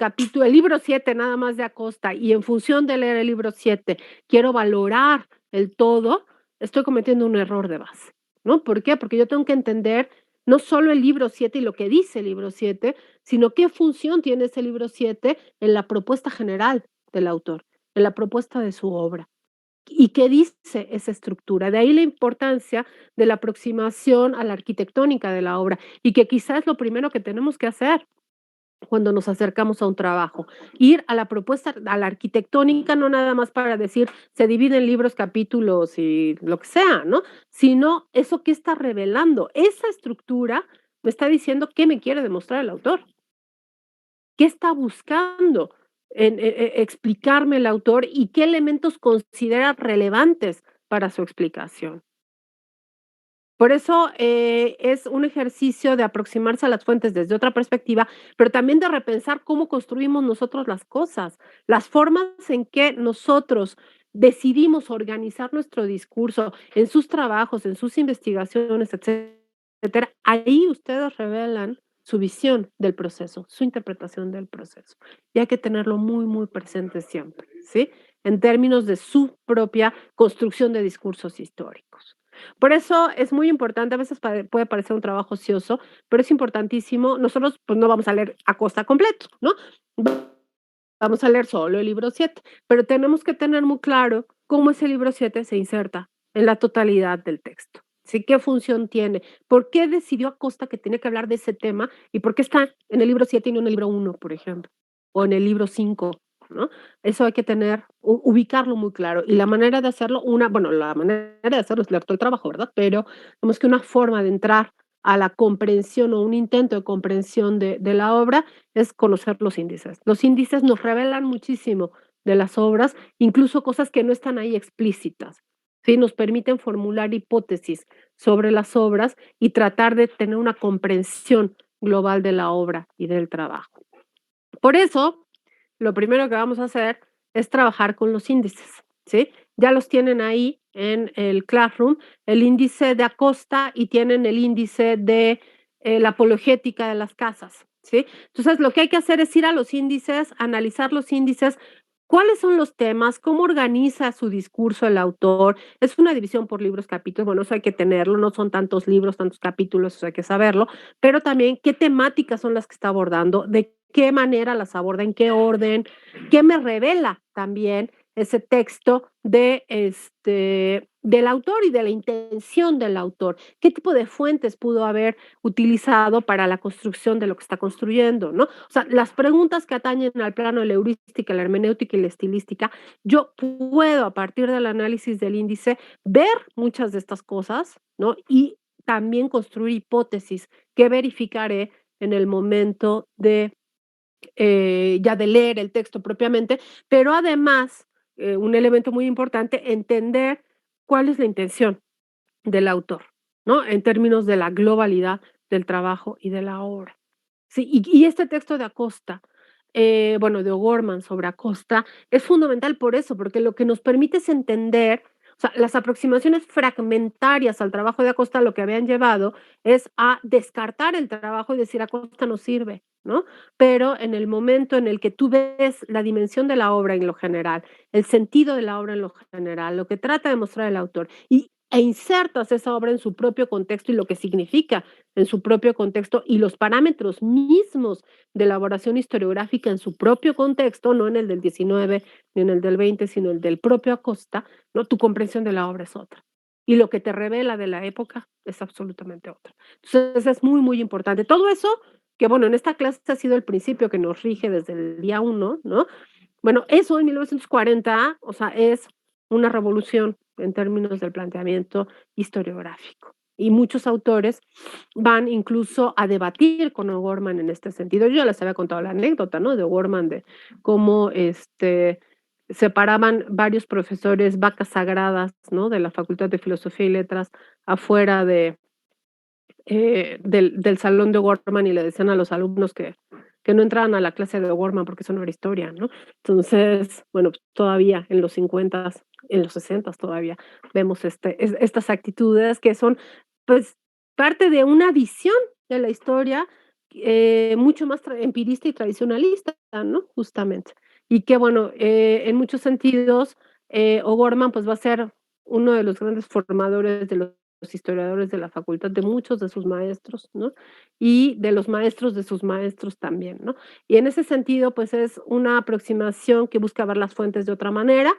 libro 7 nada más de Acosta y en función de leer el libro 7 quiero valorar el todo, estoy cometiendo un error de base, ¿no? ¿Por qué? Porque yo tengo que entender no solo el libro 7 y lo que dice el libro 7, sino qué función tiene ese libro 7 en la propuesta general del autor, en la propuesta de su obra. ¿Y qué dice esa estructura? De ahí la importancia de la aproximación a la arquitectónica de la obra y que quizás es lo primero que tenemos que hacer cuando nos acercamos a un trabajo. Ir a la propuesta, a la arquitectónica, no nada más para decir se divide en libros, capítulos y lo que sea, ¿no? Sino eso que está revelando. Esa estructura me está diciendo qué me quiere demostrar el autor. ¿Qué está buscando explicarme el autor y qué elementos considera relevantes para su explicación? Por eso es un ejercicio de aproximarse a las fuentes desde otra perspectiva, pero también de repensar cómo construimos nosotros las cosas, las formas en que nosotros decidimos organizar nuestro discurso en sus trabajos, en sus investigaciones, etcétera. Ahí ustedes revelan su visión del proceso, su interpretación del proceso. Y hay que tenerlo muy, muy presente siempre, ¿sí? En términos de su propia construcción de discursos históricos. Por eso es muy importante, a veces puede parecer un trabajo ocioso, pero es importantísimo. Nosotros pues no vamos a leer Acosta completo, ¿no? Vamos a leer solo el libro 7, pero tenemos que tener muy claro cómo ese libro 7 se inserta en la totalidad del texto. ¿Sí? ¿Qué función tiene? ¿Por qué decidió Acosta que tenía que hablar de ese tema? ¿Y por qué está en el libro 7 y no en el libro 1, por ejemplo? O en el libro 5, ¿no? Eso hay que tener, ubicarlo muy claro. Y la manera de hacerlo, la manera de hacerlo es leer todo el trabajo, ¿verdad? Pero digamos que una forma de entrar a la comprensión o un intento de comprensión de la obra es conocer los índices. Los índices nos revelan muchísimo de las obras, incluso cosas que no están ahí explícitas. ¿Sí? Nos permiten formular hipótesis sobre las obras y tratar de tener una comprensión global de la obra y del trabajo. Por eso, lo primero que vamos a hacer es trabajar con los índices, ¿sí? Ya los tienen ahí en el Classroom, el índice de Acosta y tienen el índice de la apologética de las casas, ¿sí? Entonces, lo que hay que hacer es ir a los índices, analizar los índices, cuáles son los temas, cómo organiza su discurso el autor. Es una división por libros, capítulos, bueno, eso hay que tenerlo, no son tantos libros, tantos capítulos, eso hay que saberlo, pero también qué temáticas son las que está abordando, de qué manera las aborda, en qué orden, qué me revela también ese texto del autor y de la intención del autor, qué tipo de fuentes pudo haber utilizado para la construcción de lo que está construyendo, ¿no? O sea, las preguntas que atañen al plano de la heurística, la hermenéutica y la estilística, yo puedo a partir del análisis del índice ver muchas de estas cosas, ¿no? Y también construir hipótesis que verificaré en el momento ya de leer el texto propiamente, pero además, un elemento muy importante, entender cuál es la intención del autor, ¿no? En términos de la globalidad del trabajo y de la obra. Sí, y este texto de Acosta, de O'Gorman sobre Acosta, es fundamental por eso, porque lo que nos permite es entender, o sea, las aproximaciones fragmentarias al trabajo de Acosta lo que habían llevado es a descartar el trabajo y decir Acosta no sirve, ¿no? Pero en el momento en el que tú ves la dimensión de la obra en lo general, el sentido de la obra en lo general, lo que trata de mostrar el autor, e insertas esa obra en su propio contexto y lo que significa en su propio contexto y los parámetros mismos de elaboración historiográfica en su propio contexto, no en el del 19 ni en el del 20, sino el del propio Acosta, ¿no? Tu comprensión de la obra es otra. Y lo que te revela de la época es absolutamente otra. Entonces es muy, muy importante. Todo eso, que bueno, en esta clase ha sido el principio que nos rige desde el día 1, ¿no? Bueno, eso en 1940, o sea, es una revolución en términos del planteamiento historiográfico. Y muchos autores van incluso a debatir con O'Gorman en este sentido. Yo ya les había contado la anécdota, ¿no? De O'Gorman, de cómo separaban varios profesores vacas sagradas, ¿no? De la Facultad de Filosofía y Letras afuera del salón de O'Gorman y le decían a los alumnos que no entraban a la clase de O'Gorman porque eso no era historia, ¿no? Entonces, bueno, todavía en los 50, en los 60 todavía vemos estas actitudes que son, pues, parte de una visión de la historia mucho más empirista y tradicionalista, ¿no? Justamente. Y que, bueno, en muchos sentidos, O'Gorman, pues, va a ser uno de los grandes formadores de los historiadores de la facultad, de muchos de sus maestros, ¿no? Y de los maestros de sus maestros también, ¿no? Y en ese sentido, pues es una aproximación que busca ver las fuentes de otra manera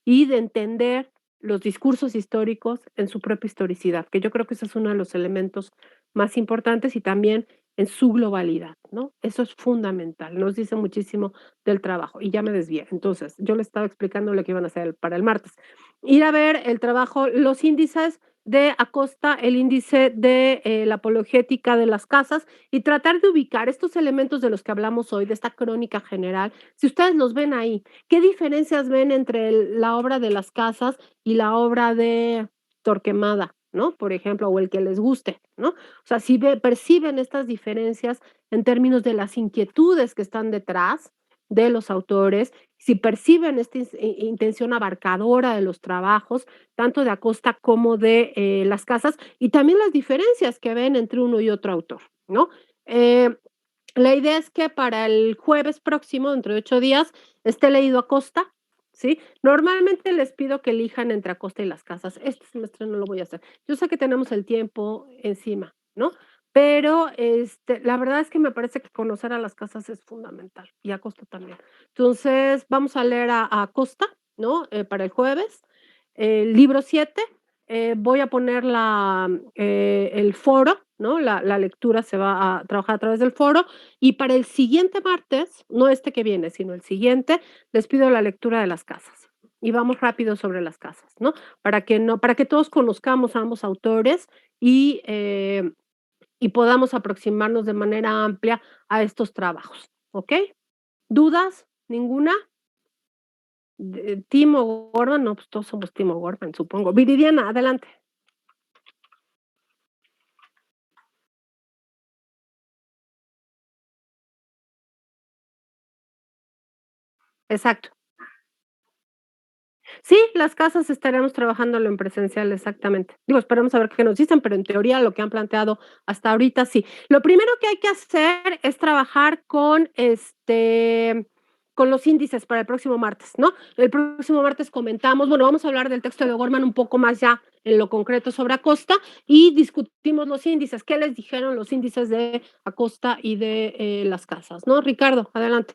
y de entender los discursos históricos en su propia historicidad, que yo creo que ese es uno de los elementos más importantes y también en su globalidad, ¿no? Eso es fundamental, nos dice muchísimo del trabajo y ya me desvié. Entonces, yo les estaba explicando lo que iban a hacer para el martes. Ir a ver el trabajo, los índices de Acosta, el índice de la apologética de las casas y tratar de ubicar estos elementos de los que hablamos hoy, de esta crónica general. Si ustedes los ven ahí, ¿qué diferencias ven entre la obra de las casas y la obra de Torquemada, ¿no? Por ejemplo, o el que les guste, ¿no? O sea, si perciben estas diferencias en términos de las inquietudes que están detrás de los autores, si perciben esta intención abarcadora de los trabajos, tanto de Acosta como de las casas, y también las diferencias que ven entre uno y otro autor, ¿no? La idea es que para el jueves próximo, dentro de 8 días, esté leído Acosta, ¿sí? Normalmente les pido que elijan entre Acosta y las casas. Este semestre no lo voy a hacer. Yo sé que tenemos el tiempo encima, ¿no? Pero la verdad es que me parece que conocer a las casas es fundamental y a Acosta también. Entonces, vamos a leer a Acosta, ¿no? Para el jueves. Libro 7. Voy a poner el foro, ¿no? La lectura se va a trabajar a través del foro. Y para el siguiente martes, no este que viene, sino el siguiente, les pido la lectura de las casas. Y vamos rápido sobre las casas, ¿no? Para que todos conozcamos a ambos autores y podamos aproximarnos de manera amplia a estos trabajos, ¿ok? ¿Dudas? ¿Ninguna? ¿Timo Gorman? No, pues todos somos Timo Gorman, supongo. Viridiana, adelante. Exacto. Sí, las casas estaremos trabajándolo en presencial, exactamente. Digo, esperemos a ver qué nos dicen, pero en teoría lo que han planteado hasta ahorita sí. Lo primero que hay que hacer es trabajar con los índices para el próximo martes, ¿no? El próximo martes comentamos, bueno, vamos a hablar del texto de Gorman un poco más ya en lo concreto sobre Acosta y discutimos los índices. ¿Qué les dijeron los índices de Acosta y de las casas, ¿no? Ricardo, adelante.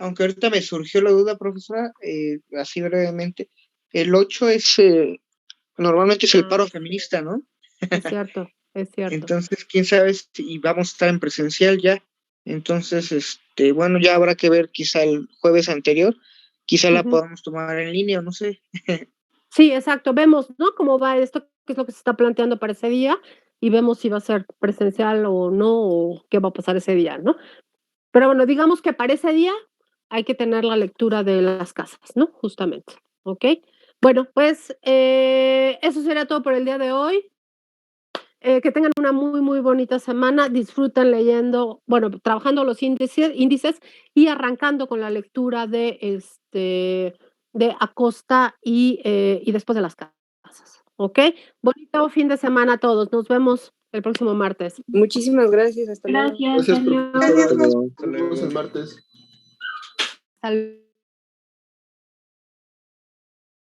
Aunque ahorita me surgió la duda, profesora, así brevemente, el 8 es, normalmente es el paro feminista, ¿no? Es cierto, es cierto. Entonces, quién sabe si vamos a estar en presencial ya. Entonces, bueno, ya habrá que ver quizá el jueves anterior, quizá la podamos tomar en línea, o no sé. Sí, exacto, vemos, ¿no? Cómo va esto, qué es lo que se está planteando para ese día, y vemos si va a ser presencial o no, o qué va a pasar ese día, ¿no? Pero bueno, digamos que para ese día hay que tener la lectura de las casas, ¿no? Justamente, ¿ok? Bueno, pues eso sería todo por el día de hoy. Que tengan una muy, muy bonita semana. Disfruten leyendo, bueno, trabajando los índices y arrancando con la lectura de Acosta y después de las casas, ¿ok? Bonito fin de semana a todos. Nos vemos el próximo martes. Muchísimas gracias. Hasta luego. Gracias, profesora. Nos vemos el martes. Hasta luego.